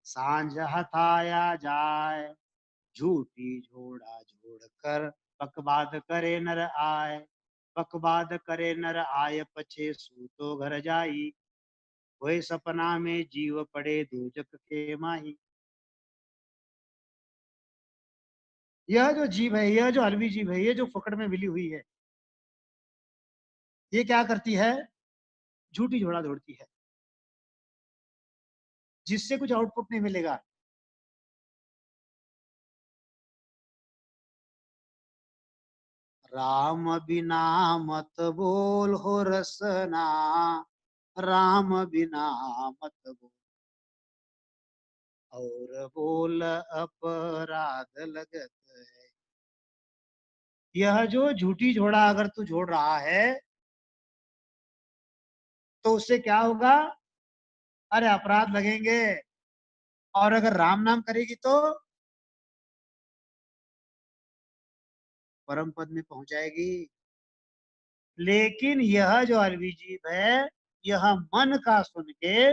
सांझ हथाया जाए, झूठी झोड़ा झोड़ कर बकवाद करे नर आय, बकवाद करे नर आय, पछे सूतो घर जाई। वही सपना में जीव पड़े दोजक के माही। यह जो जीव है, यह जो अलवी जीव है, ये जो फकड़ में मिली हुई है, ये क्या करती है? झूठी झोला दौड़ती है, जिससे कुछ आउटपुट नहीं मिलेगा। राम बिना मत बोल हो रसना, राम बिना मत बोल और बोल अपराध लगत है। यह जो झूठी झोड़ा अगर तू जोड़ रहा है, तो उससे क्या होगा? अरे अपराध लगेंगे। और अगर राम नाम करेगी तो परम पद में पहुंच जाएगी। लेकिन यह जो अलवी जीव है, यह मन का सुन के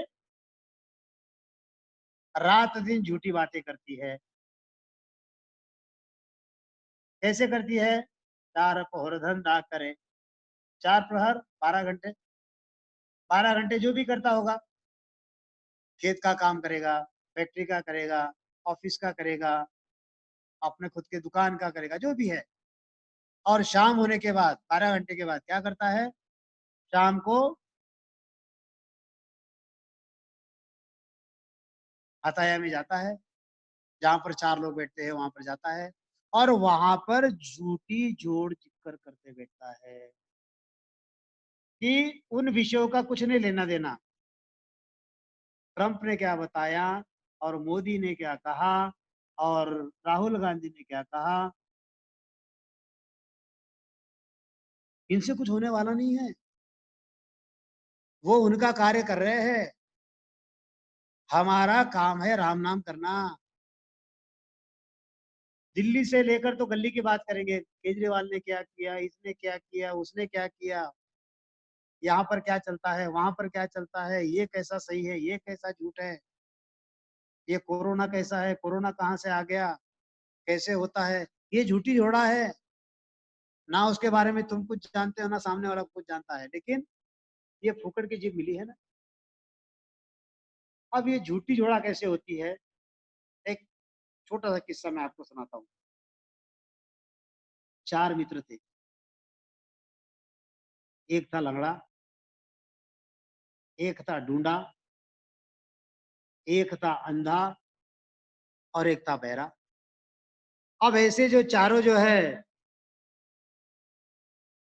रात दिन झूठी बातें करती है। कैसे करती है? चार पहर धंधा करे। चार प्रहर 12 घंटे, 12 घंटे जो भी करता होगा, खेत का काम करेगा, फैक्ट्री का करेगा, ऑफिस का करेगा, अपने खुद के दुकान का करेगा, जो भी है। और शाम होने के बाद 12 घंटे के बाद क्या करता है? शाम को हताया में जाता है, जहां पर चार लोग बैठते हैं वहां पर जाता है, और वहां पर झूठी जोड़ जिक्र करते बैठता है कि उन विषयों का कुछ नहीं लेना देना। ट्रंप ने क्या बताया, और मोदी ने क्या कहा, और राहुल गांधी ने क्या कहा, इनसे कुछ होने वाला नहीं है। वो उनका कार्य कर रहे हैं, हमारा काम है राम नाम करना। दिल्ली से लेकर तो गली की बात करेंगे, केजरीवाल ने क्या किया, इसने क्या किया, उसने क्या किया, यहाँ पर क्या चलता है, वहां पर क्या चलता है, ये कैसा सही है, ये कैसा झूठ है, ये कोरोना कैसा है, कोरोना कहाँ से आ गया, कैसे होता है। ये झूठी झोड़ा है। ना उसके बारे में तुम कुछ जानते हो, ना सामने वाला कुछ जानता है, लेकिन ये फुकड़ की जीभ मिली है ना। अब ये झूठी झोड़ा कैसे होती है? एक छोटा सा किस्सा मैं आपको सुनाता हूँ। चार मित्र थे। एक था लंगड़ा, एक था डूंडा, एक था अंधा, और एक था बहरा। अब ऐसे जो चारों जो है,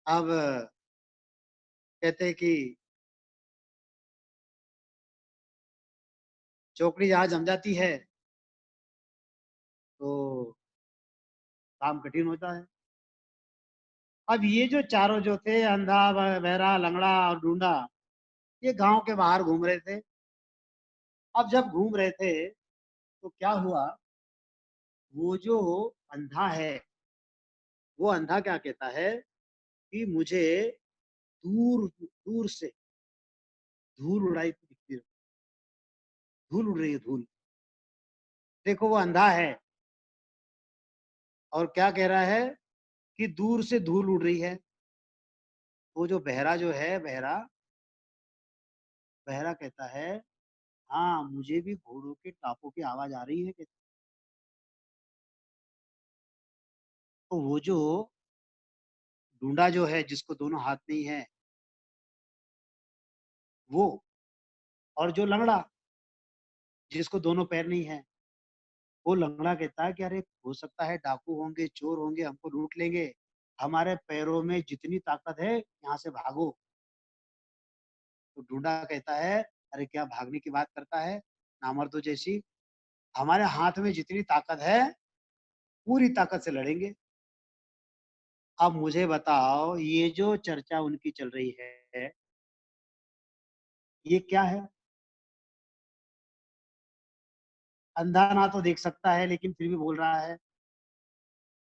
अब कहते हैं कि चौकड़ी जहां जम जाती है तो काम कठिन होता है। अब ये जो चारों जो थे, अंधा बहरा लंगड़ा और डूंडा, ये गांव के बाहर घूम रहे थे। अब जब घूम रहे थे तो क्या हुआ, वो जो अंधा है, वो अंधा क्या कहता है कि मुझे दूर दूर से धूल उड़ाई दिखती है, धूल उड़ रही है, धूल। देखो वो अंधा है और क्या कह रहा है कि दूर से धूल उड़ रही है। वो जो बहरा जो है, बहरा बहरा कहता है, हाँ मुझे भी घोड़ों के टापों की आवाज आ रही है। तो वो जो ढूंढा जो है, जिसको दोनों हाथ नहीं है, वो, और जो लंगड़ा जिसको दोनों पैर नहीं है, वो लंगड़ा कहता है कि अरे हो सकता है डाकू होंगे, चोर होंगे, हमको लूट लेंगे, हमारे पैरों में जितनी ताकत है यहाँ से भागो। तो ढूंढा कहता है, अरे क्या भागने की बात करता है नामर्दों जैसी, हमारे हाथ में जितनी ताकत है पूरी ताकत से लड़ेंगे। अब मुझे बताओ, ये जो चर्चा उनकी चल रही है, ये क्या है? अंधा ना तो देख सकता है लेकिन फिर भी बोल रहा है,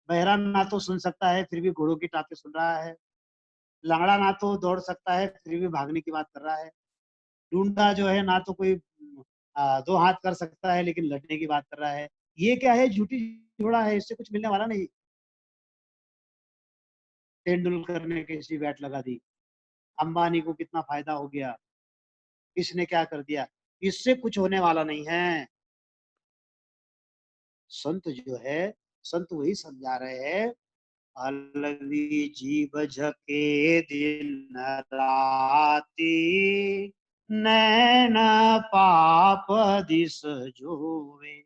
बहरा ना तो सुन सकता है फिर भी घोड़ों की टापें सुन रहा है, लंगड़ा ना तो दौड़ सकता है फिर भी भागने की बात कर रहा है, डूंडा जो है ना तो कोई दो हाथ कर सकता है लेकिन लड़ने की बात कर रहा है। ये क्या है? झूठी झोड़ा है, इससे कुछ मिलने वाला नहीं। तेंदुलकर ने कैसी बैट लगा दी, अंबानी को कितना फायदा हो गया, इसने क्या कर दिया, इससे कुछ होने वाला नहीं है। संत जो है, संत वही समझा रहे हैं, अलवी जीव झके दिन राती, नैन पाप दिस जोवे।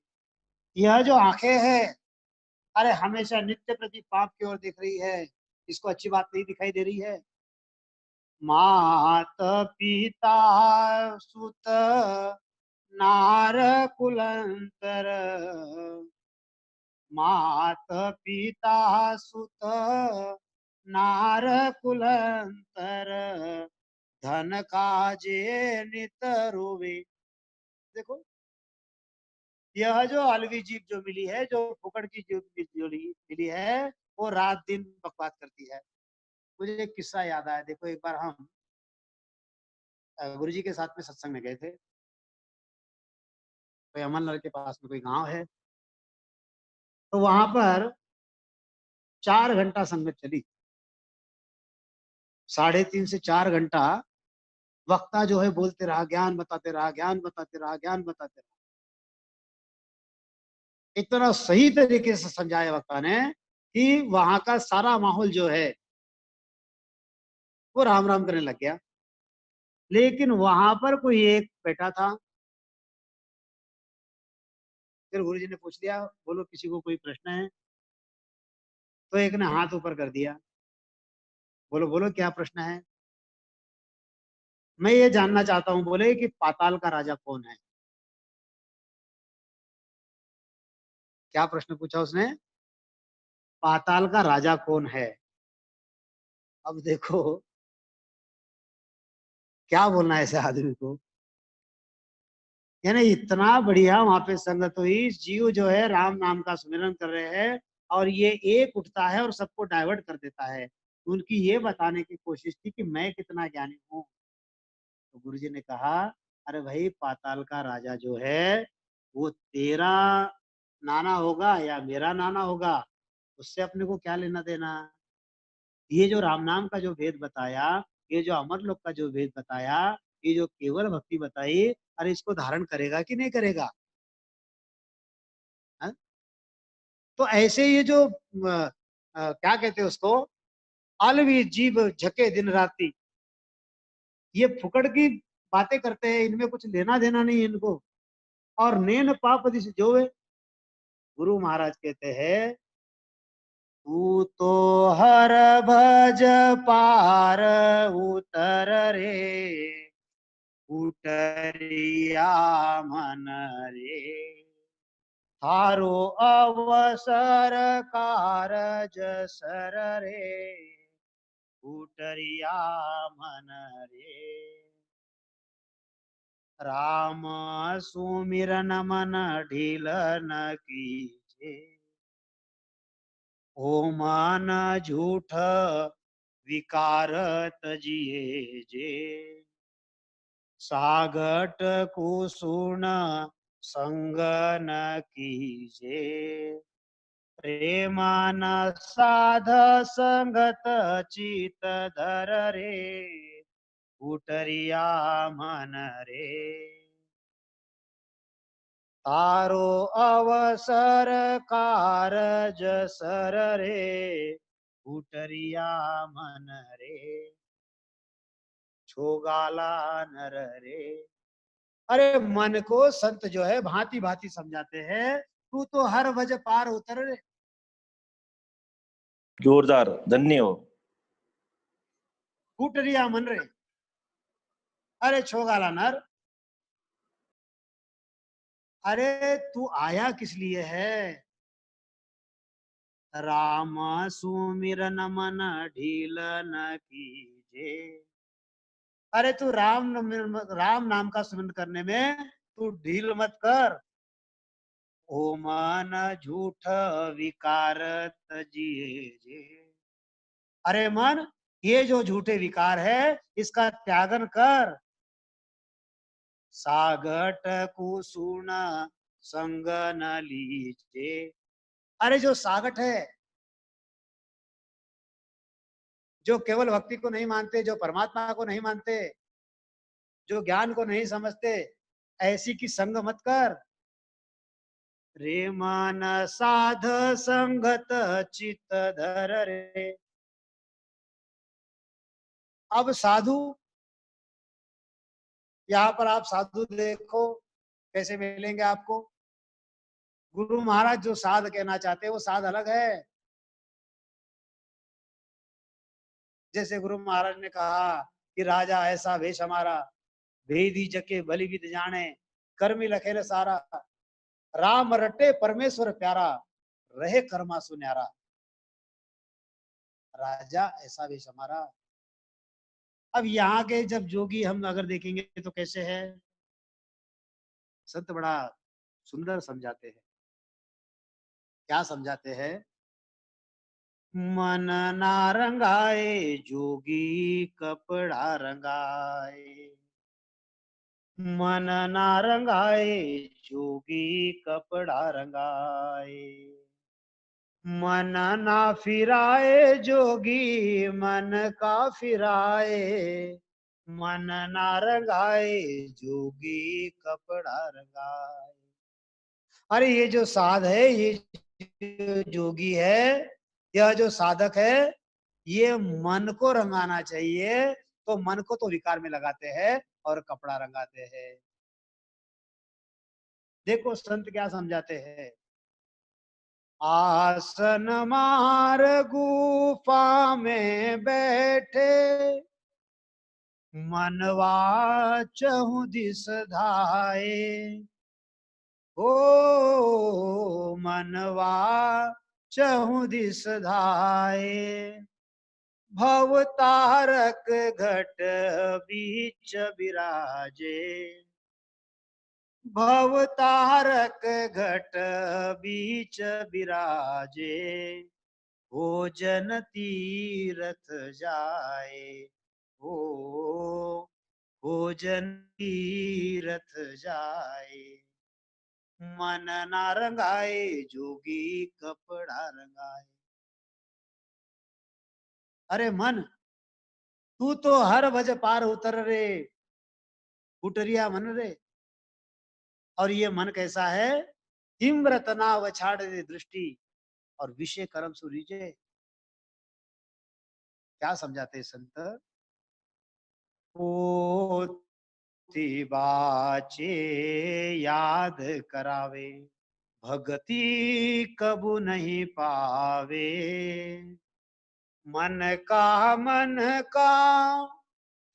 यह जो आंखें हैं, अरे हमेशा नित्य प्रति पाप की ओर देख रही है, इसको अच्छी बात नहीं दिखाई दे रही है। मात पिता सुत नार कुलंतर, मात पिता सुत नार कुलंतर, धन काजे नित रोवे। देखो, यह जो अलवी जीव जो मिली है, जो फुकड़ की जो मिली है, वो रात दिन बकवास करती है। मुझे एक किस्सा याद आया। देखो, एक बार हम गुरु जी के साथ में सत्संग में गए थे। कोई अमरनगर के पास में कोई गांव है, तो वहां पर 4 घंटा संगत चली। 3.5 से 4 घंटा वक्ता जो है बोलते रहा, ज्ञान बताते रहा, ज्ञान बताते रहा, ज्ञान बताते रहा। इतना सही तरीके से समझाया वक्ता ने कि वहां का सारा माहौल जो है वो राम राम करने लग गया। लेकिन वहां पर कोई एक बैठा था। फिर गुरु जी ने पूछ लिया, बोलो किसी को कोई प्रश्न है? तो एक ने हाथ ऊपर कर दिया, बोलो बोलो क्या प्रश्न है? मैं ये जानना चाहता हूँ, बोले कि पाताल का राजा कौन है? क्या प्रश्न पूछा उसने? पाताल का राजा कौन है? अब देखो, क्या बोलना है ऐसे आदमी को। यानी इतना बढ़िया वहां पे संगत हुई, जीव जो है राम नाम का सुमिरन कर रहे हैं, और ये एक उठता है और सबको डाइवर्ट कर देता है। उनकी ये बताने की कोशिश थी कि मैं कितना ज्ञानी हूँ। तो गुरु जी ने कहा, अरे भाई, पाताल का राजा जो है वो तेरा नाना होगा या मेरा नाना होगा, उससे अपने को क्या लेना देना। ये जो राम नाम का जो भेद बताया, ये जो अमर लोक का जो भेद बताया, ये जो केवल भक्ति बताई, अरे इसको धारण करेगा कि नहीं करेगा? हा? तो ऐसे ये जो क्या कहते हैं उसको, अलवी जीव झके दिन राती, ये फुकड़ की बातें करते हैं, इनमें कुछ लेना देना नहीं है इनको। और नैन पाप दिस जो है, गुरु महाराज कहते हैं, तू तो हर भज पार उतर रे, उतरिया मन रे, थारो अवसर कारज सर रे, उतरिया मन रे। राम सुमिरन मन ढील न कीजे, ओ मन झूठ विकार तजिए जे, सागट कुसुन संग न कीजे, प्रेमान साध संगत चित धर रे, उतरिया मन रे, तारो अवसर कारज सर रे, उतरिया मन रे, छोगाला नर रे। अरे मन को संत जो है भांति भांति समझाते हैं, तू तो हर वजह पार उतर रे। जोरदार, धन्य हो। उतरिया मन रे, अरे छोगाला नर, अरे तू आया किस लिए है? राम सुमिरन मन ढील न कीजे, अरे तू राम नाम का सुमिरन करने में तू ढील मत कर। ओ मन झूठ विकार तजिए जे, अरे मन, ये जो झूठे विकार है इसका त्यागन कर। सागट कुसुन संग न लीजे, अरे जो सागट है, जो केवल भक्ति को नहीं मानते, जो परमात्मा को नहीं मानते, जो ज्ञान को नहीं समझते, ऐसी की संग मत कर। रे मन साध संगत चित धर रे। अब साधु, यहाँ पर आप साधु देखो कैसे मिलेंगे आपको। गुरु महाराज जो साध कहना चाहते हैं वो साध अलग है। जैसे गुरु महाराज ने कहा कि राजा ऐसा वेश हमारा, भेदी जके भली विद जाने, कर्मी लखेल सारा, राम रटे परमेश्वर प्यारा, रहे कर्मा सुन्यारा। राजा ऐसा वेश हमारा। अब यहाँ के जब जोगी हम अगर देखेंगे तो कैसे है, संत बड़ा सुंदर समझाते हैं। क्या समझाते हैं? मन ना रंगाए जोगी कपड़ा रंगाए, मन ना रंगाए जोगी कपड़ा रंगाए, मन ना फिराए जोगी मन का फिराए, मन ना रंगाए जोगी कपड़ा रंगाए। अरे ये जो साध है, ये जो जोगी है, यह जो साधक है, ये मन को रंगाना चाहिए, तो मन को तो विकार में लगाते हैं और कपड़ा रंगाते हैं। देखो संत क्या समझाते हैं। आसन मार गुफा में बैठे, मनवा चहु दिस धाये, ओ मनवा चहु दिस धाये, भव तारक घट बीच विराजे, भव तारक घट बीच विराजे, भोजन तीरथ जाए, ओ भोजन तीरथ जाए, मन ना रंगाए जोगी कपड़ा रंगाए। अरे मन, तू तो हर भज पार उतर रे, कुटरिया मन रे। और ये मन कैसा है? हिम्रतना वछाड़ दे दृष्टि और विषय कर्म सुरीजे। क्या समझाते संत? पोथी बाचे याद करावे, भगति कबू नहीं पावे, मन का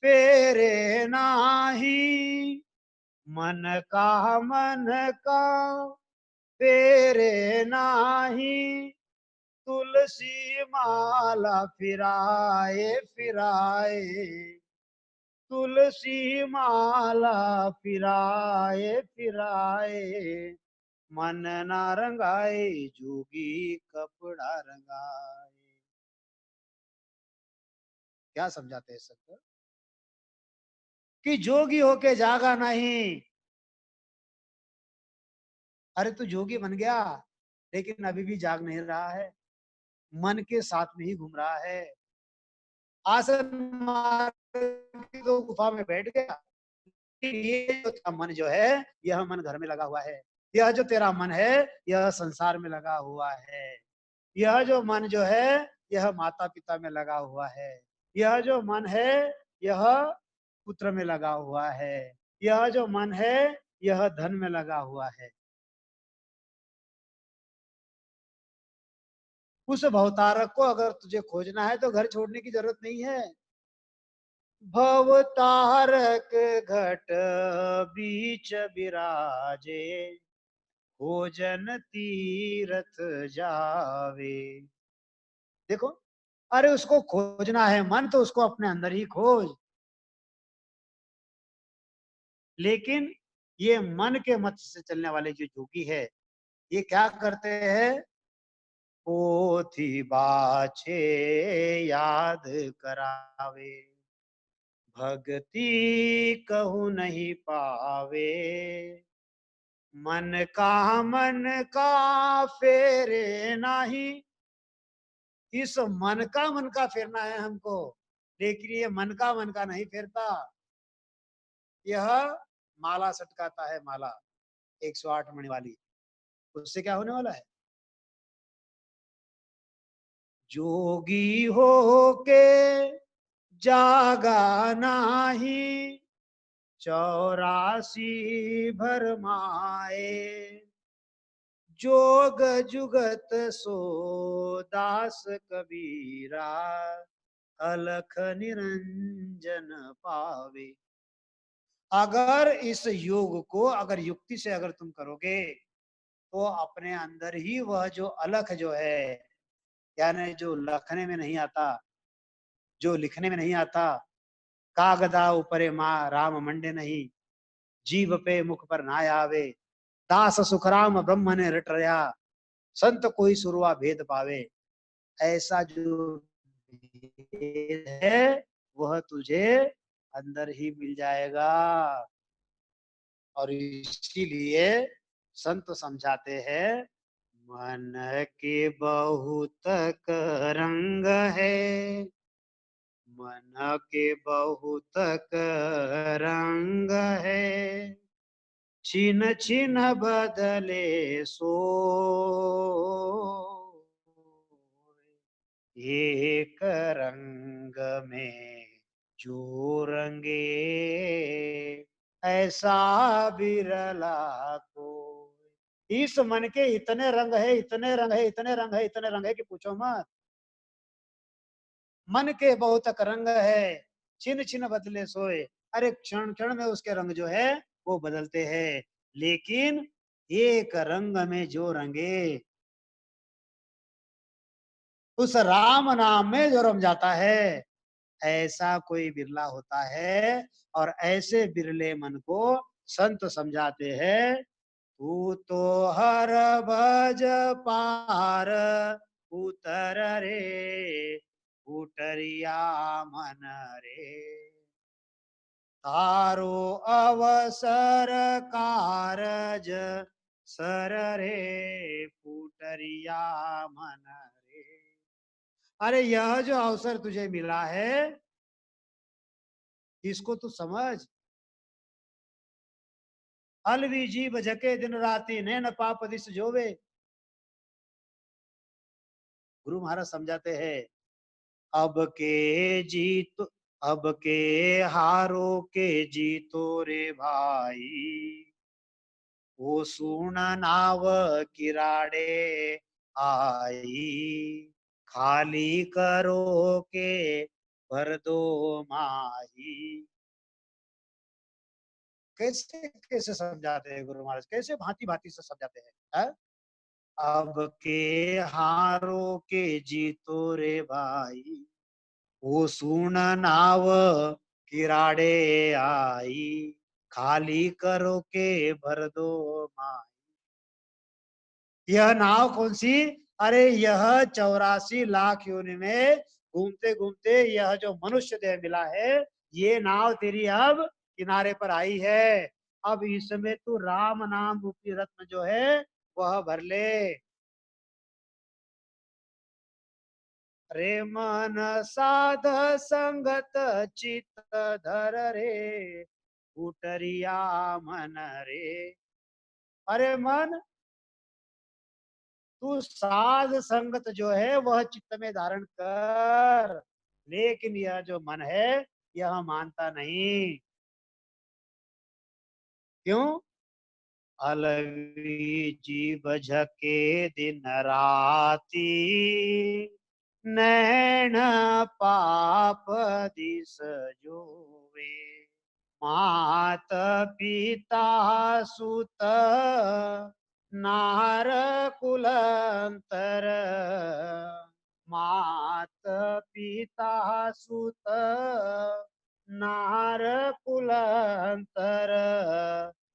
फेरे नाही, मन का फेरे नाही, तुलसी माला फिराए फिराए, तुलसी माला फिराए फिराए, मन ना रंगाए जोगी कपड़ा रंगाए। क्या समझाते हैं संत? कि जोगी होके जागा नहीं। अरे तू जोगी बन गया, लेकिन अभी भी जाग नहीं रहा है, मन के साथ में ही घूम रहा है। आसन मार के तो गुफा में बैठ गया। ये जो तेरा मन जो है, यह मन घर में लगा हुआ है। यह जो तेरा मन है, यह संसार में लगा हुआ है। यह जो मन जो है, यह माता पिता में लगा हुआ है। यह जो मन है, यह पुत्र में लगा हुआ है। यह जो मन है, यह धन में लगा हुआ है। उस भवतारक को अगर तुझे खोजना है तो घर छोड़ने की जरूरत नहीं है। भवतारक घट बीच विराजे, भोजन तीरथ जावे। देखो, अरे उसको खोजना है मन, तो उसको अपने अंदर ही खोज। लेकिन ये मन के मत से चलने वाले जो जोगी है, ये क्या करते हैं? पोथी बाछे याद करावे, भक्ति कहू नहीं पावे, मन का फेरे नाही। इस मन का फेरना है हमको, लेकिन ये मन का नहीं फेरता। यह माला सटकाता है, माला 108 मणि वाली, उससे क्या होने वाला है? जोगी हो के जागा नाही, 84 भरमाए, जोग जुगत सो दास कबीरा, अलख निरंजन पावे। अगर इस योग को अगर युक्ति से अगर तुम करोगे तो अपने अंदर ही वह जो अलख जो है, यानी जो लखने में नहीं आता, जो लिखने में नहीं आता, कागदा ऊपरे माँ राम मंडे नहीं, जीव पे मुख पर ना आवे, दास सुखराम ब्रह्म ने रट रया, संत कोई सुरवा भेद पावे। ऐसा जो भेद है वह तुझे अंदर ही मिल जाएगा। और इसीलिए संत समझाते हैं, मन के बहुत रंग है, मन के बहुत रंग है, छिन छिन बदले सो, एक रंग में जो रंगे, ऐसा बिरला को। इस मन के इतने रंग है, इतने रंग है, इतने रंग है, इतने रंग है कि पूछो मत। मन के बहुत रंग है, छिन छिन बदले सोए। अरे क्षण क्षण में उसके रंग जो है वो बदलते हैं, लेकिन एक रंग में जो रंगे, उस राम नाम में जो रम जाता है, ऐसा कोई बिरला होता है। और ऐसे बिरले मन को संत समझाते हैं, तू तो हर भज पार उतर रे, उतरिया मन रे, तारो अवसर कारज सर रे, पुटरिया मन रे। अरे यह जो अवसर तुझे मिला है, इसको तू समझ। अलवी जीव जके दिन राती, नैन पाप दिस जोवे। गुरु महाराज समझाते हैं, अब के जीत, अब के हारो के जीतो रे भाई, वो सुन नाव किराड़े आई, खाली करो के भर दो माही। कैसे कैसे समझाते हैं गुरु महाराज, कैसे भांति भांति से समझाते हैं, है? अब के हारो के जीतो रे भाई, वो सुन नाव किराड़े आई, खाली करो के भर दो माही। यह नाव कौन सी? अरे यह 84 लाख योनि में घूमते घूमते यह जो मनुष्य देह मिला है, ये नाव तेरी अब किनारे पर आई है। अब इसमें तू राम नाम रूपी रत्न जो है वह भर ले। रे मन साध संगत चित धर रे, उटरिया मन रे। अरे मन, तू साध संगत जो है वह चित्त में धारण कर, लेकिन यह जो मन है यह मानता नहीं। क्यों? अलवी जीव झके दिन राती, नैन पाप दिस जोवे, मात पिता सुत नार कुलंतर, मात पिता सुत नार कुलंतर,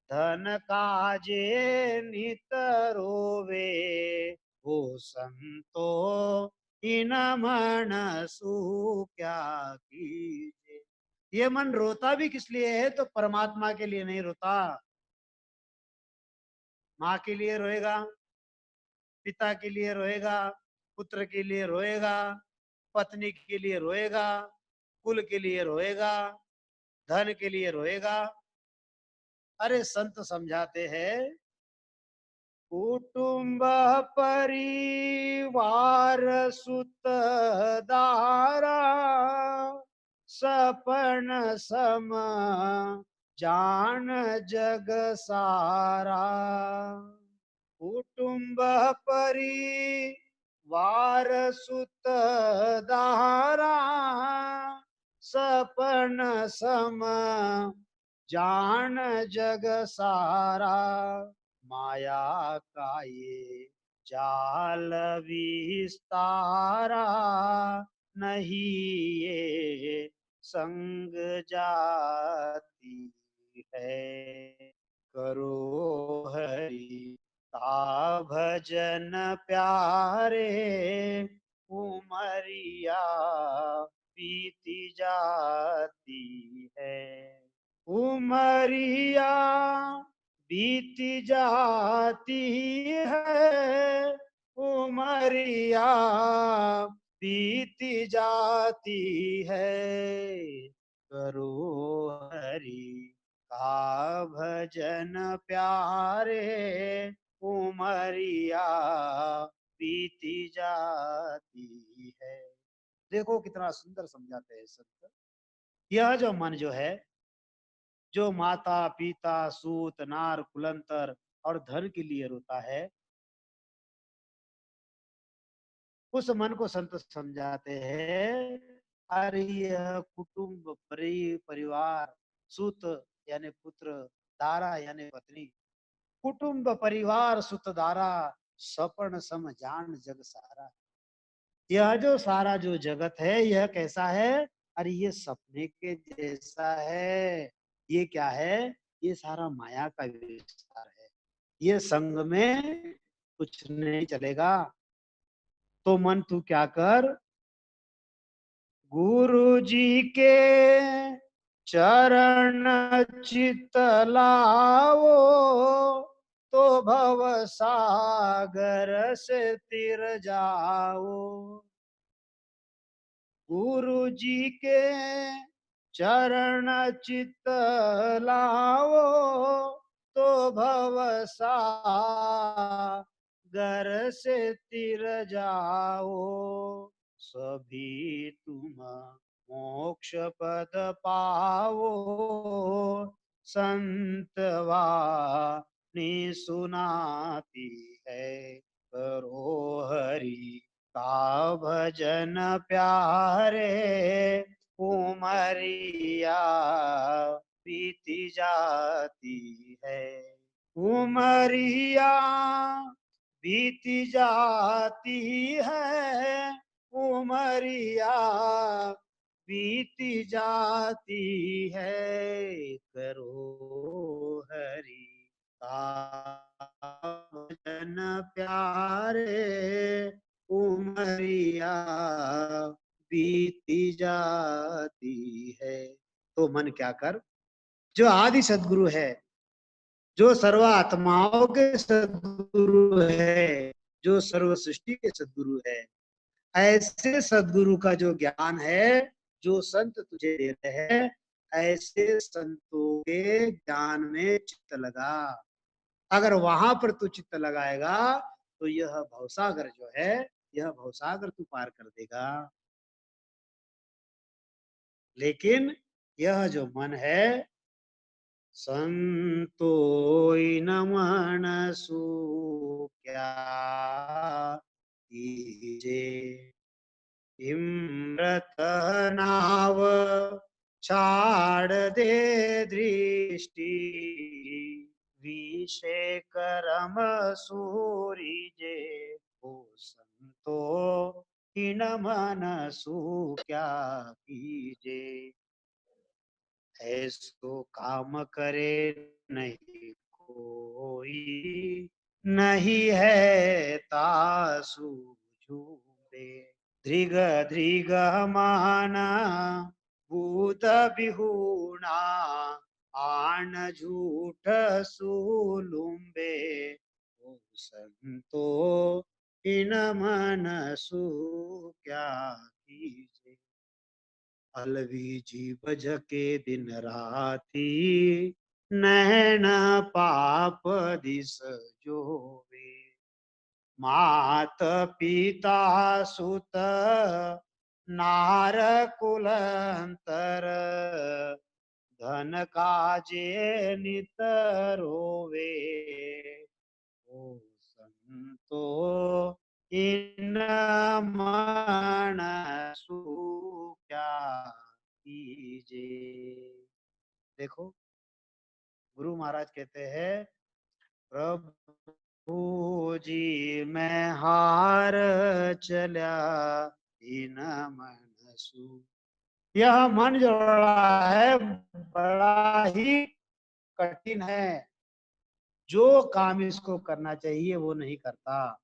धन काजे नित रोवे, हो संतो इन मन सु क्या कीजे। ये मन रोता भी किस लिए है? तो परमात्मा के लिए नहीं रोता। माँ के लिए रोएगा, पिता के लिए रोएगा, पुत्र के लिए रोएगा, पत्नी के लिए रोएगा, कुल के लिए रोएगा, धन के लिए रोएगा, अरे संत समझाते हैं, कुटुंब परिवार सुत दारा सपन सम जान जग सारा। कुटुंब परिवार सुत दारा सपन सम जान जग सारा। माया का ये जाल विस्तारा नहीं ये संग जाती है। करो हरि का भजन प्यारे, उमरिया बीती जाती है। उमरिया बीती जाती है, उमरिया बीती जाती है। करो हरि का भजन प्यारे, उमरिया बीती जाती है। देखो कितना सुंदर समझाते हैं संत। यह जो मन जो है, जो माता पिता सूत नार कुलंतर और धन के लिए रोता है, उस मन को संत समझाते हैं, अरे यह कुटुंब परिवार सूत यानी पुत्र, दारा यानी पत्नी, कुटुंब परिवार सुत दारा सपन सम जान जग सारा। यह जो सारा जो जगत है यह कैसा है? अरे ये सपने के जैसा है। ये क्या है? ये सारा माया का विस्तार है। ये संग में कुछ नहीं चलेगा। तो मन तू क्या कर, गुरु जी के चरण चित लाओ, तो भव सागर से तिर जाओ। गुरु जी के चरण चित लाओ, तो भव सागर से तिर जाओ। सभी तुम मोक्ष पद पाओ, संत वाणी सुनाती है। करो हरि का भजन प्यारे, उमरिया बीती जाती है। उमरिया बीती जाती है, उमरिया बीती जाती है। करो हरि का भजन प्यारे, उमरिया बीती जाती है। तो मन क्या कर, जो आदि सदगुरु है, जो सर्व आत्माओं के सदगुरु है, जो सर्व सृष्टि के सदगुरु है, ऐसे सदगुरु का जो ज्ञान है, जो संत तुझे दे रहे हैं, ऐसे संतों के ज्ञान में चित्त लगा। अगर वहां पर तू चित्त लगाएगा तो यह भवसागर जो है, यह भवसागर तू पार कर देगा। लेकिन यह जो मन है, संतोई न मनसु क्या कीजे। इम्रत नाव छाड़ दे दृष्टि, विषय करम सूरिजे। ओ संतो इन मनसु क्या कीजे। ऐसो काम करे नहीं कोई, नहीं है तासु झूठे। दृग दृग माना भूत बिहुना, आन झूठ सुलुम्बे। ओ संतो इन मनसु क्या कीजे। अलवी जी बज के दिन राती, नैन पाप दिस जोवे। मात पिता सुत नार कुलंतर, धन काजे नित रोवे। ओ संतो इन मन क्या कीजे। देखो, गुरु महाराज कहते हैं, प्रभु जी मैं हार चल्या इन मनसु। यह मन जो बड़ा है, बड़ा ही कठिन है। जो काम इसको करना चाहिए वो नहीं करता।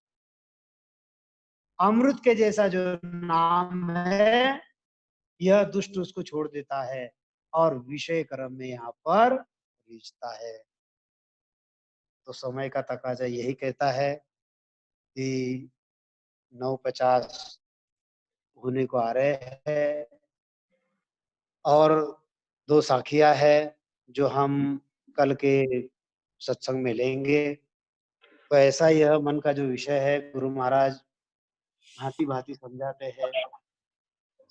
अमृत के जैसा जो नाम है, यह दुष्ट उसको छोड़ देता है और विषय कर्म में यहाँ पर रीझता है। तो समय का तकाजा यही कहता है कि 9:50 होने को आ रहे हैं और 2 साखियां है जो हम कल के सत्संग में लेंगे। तो ऐसा यह मन का जो विषय है, गुरु महाराज भांति भांति समझाते हैं।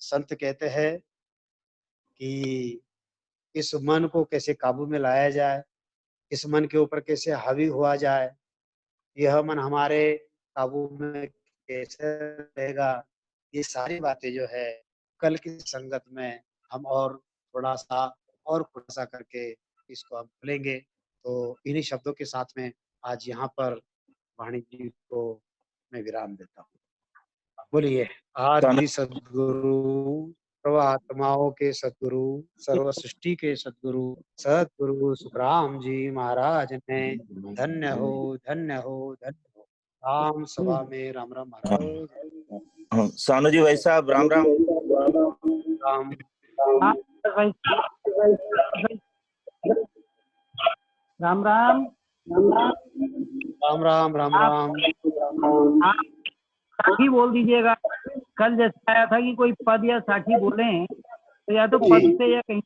संत कहते हैं कि इस मन को कैसे काबू में लाया जाए, इस मन के ऊपर कैसे हावी हुआ जाए, यह मन हमारे काबू में कैसे रहेगा, ये सारी बातें जो है कल की संगत में हम और खुलासा करके इसको हम खुलेंगे। तो इन्हीं शब्दों के साथ में आज यहाँ पर वाणी जी को मैं विराम देता हूँ। बोलिए, आदि सद्गुरु, सर्व आत्माओं के सद्गुरु, सर्व सृष्टि के सद्गुरु, सद्गुरु सुखराम जी महाराज ने धन्य हो, धन्य हो, धन्य हो। राम सभा में राम राम महाराज। सानू जी भाई साहब, राम राम। राम राम राम राम राम राम राम। आप साखी बोल दीजिएगा। कल जैसा आया था कि कोई पद या साखी बोले तो या तो पद से या कहीं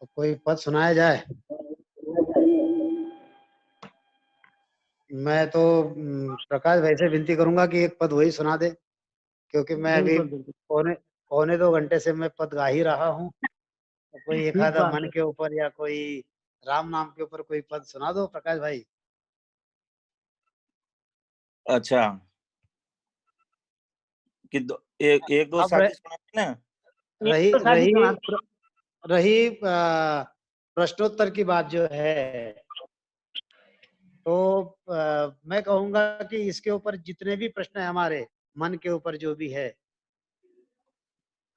तो कोई पद सुनाया जाए। मैं तो प्रकाश भाई से विनती करूंगा कि एक पद वही सुना दे, क्योंकि मैं अभी पौने 2 घंटे से मैं पद गा ही रहा हूँ। तो कोई एक आधा मन के ऊपर या कोई राम नाम के ऊपर कोई पद सुना दो प्रकाश भाई। अच्छा, कि एक दो साथी सुनाते ना। रही प्रश्नोत्तर की बात जो है, तो मैं कहूंगा कि इसके ऊपर जितने भी प्रश्न है हमारे मन के ऊपर जो भी है,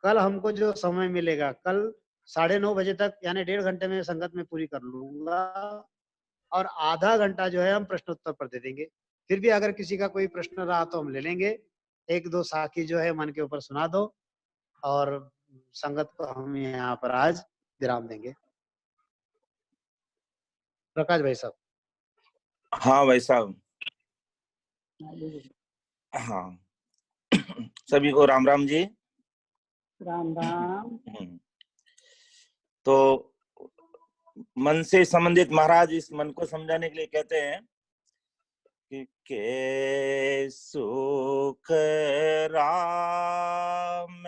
कल हमको जो समय मिलेगा, कल 9:30 बजे तक यानी 1.5 घंटे में संगत में पूरी कर लूंगा और आधा घंटा जो है हम प्रश्नोत्तर पर दे देंगे। फिर भी अगर किसी का कोई प्रश्न रहा तो हम ले लेंगे। 1-2 साखी जो है मन के ऊपर सुना दो और संगत को हम यहाँ पर आज विराम देंगे। प्रकाश भाई साहब। हाँ भाई साहब, हाँ सभी को राम राम जी। राम राम। तो मन से संबंधित महाराज इस मन को समझाने के लिए कहते हैं कि के सुख राम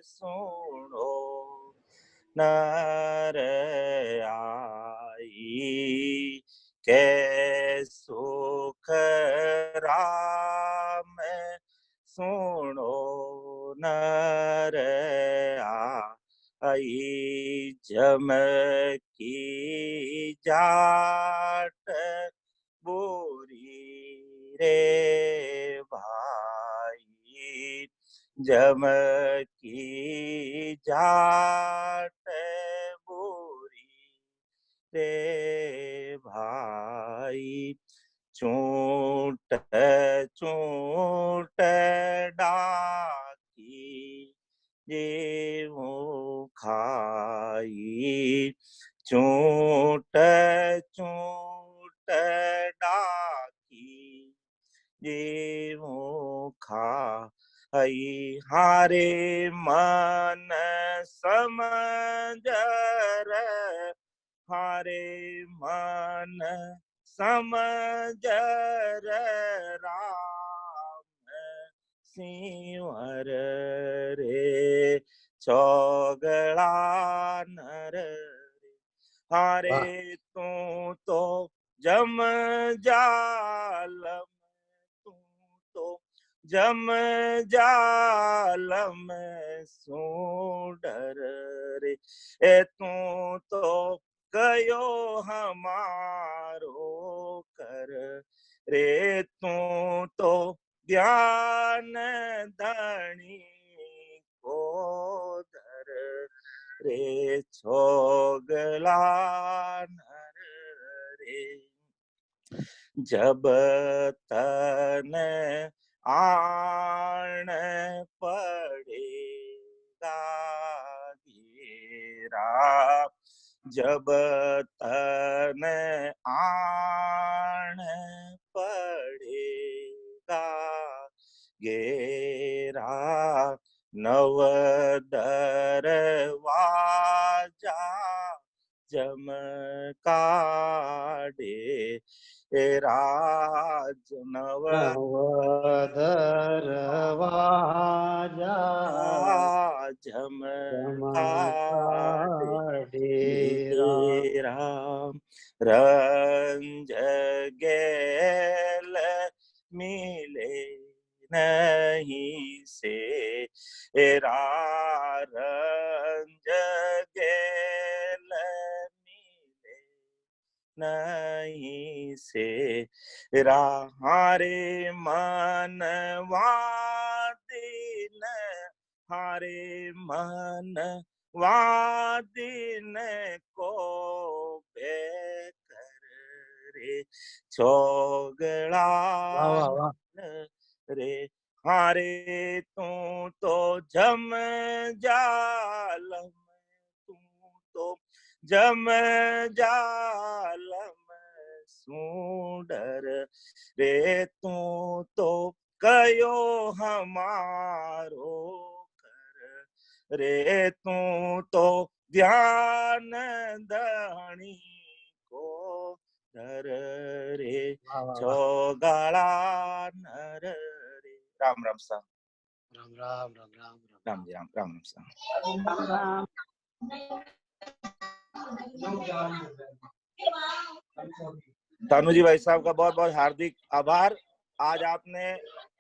सुनो नर आई, के सुख राम सुनो नर आई, जम की जाट बोरी रे भाई, जम की जाट बोरी रे भाई, चूट चूट डाकी जेऊ खाई, चूट चूट डाकी जेऊ खा हई हारे मन समझर हारे मन समझर राम सिंवर रे चौगला नर हारे तू तो जम जालम तू तो जम जालम सूडर रे ए तू तो कयो हमारो कर रे तू तो ध्यान धनी को धर रे छोगला नर रे जब तन आण पड़ेगा घेरा जब तन आण पड़ेगा घेरा नव दरवाजा जमकाडे राज नव दरवाजा जमकाडे राम रंज गेल मिले नहीं से रंज गेल मिले नहीं से हारे मन वादिन हारे मन वादिन को बेकर रे छोगला रे हारे तू तो जम जालम तू तो जम जालम सूडर रे तू तो कयो हमारो कर रे तू तो ध्यान धनी को धर रे छोगाला नर रे राम राम सा राम राम राम राम राम जी राम राम सा तानूजी भाई साहब का बहुत बहुत हार्दिक आभार। आज आपने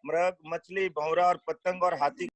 मृग, मछली, भंवरा और पतंग और हाथी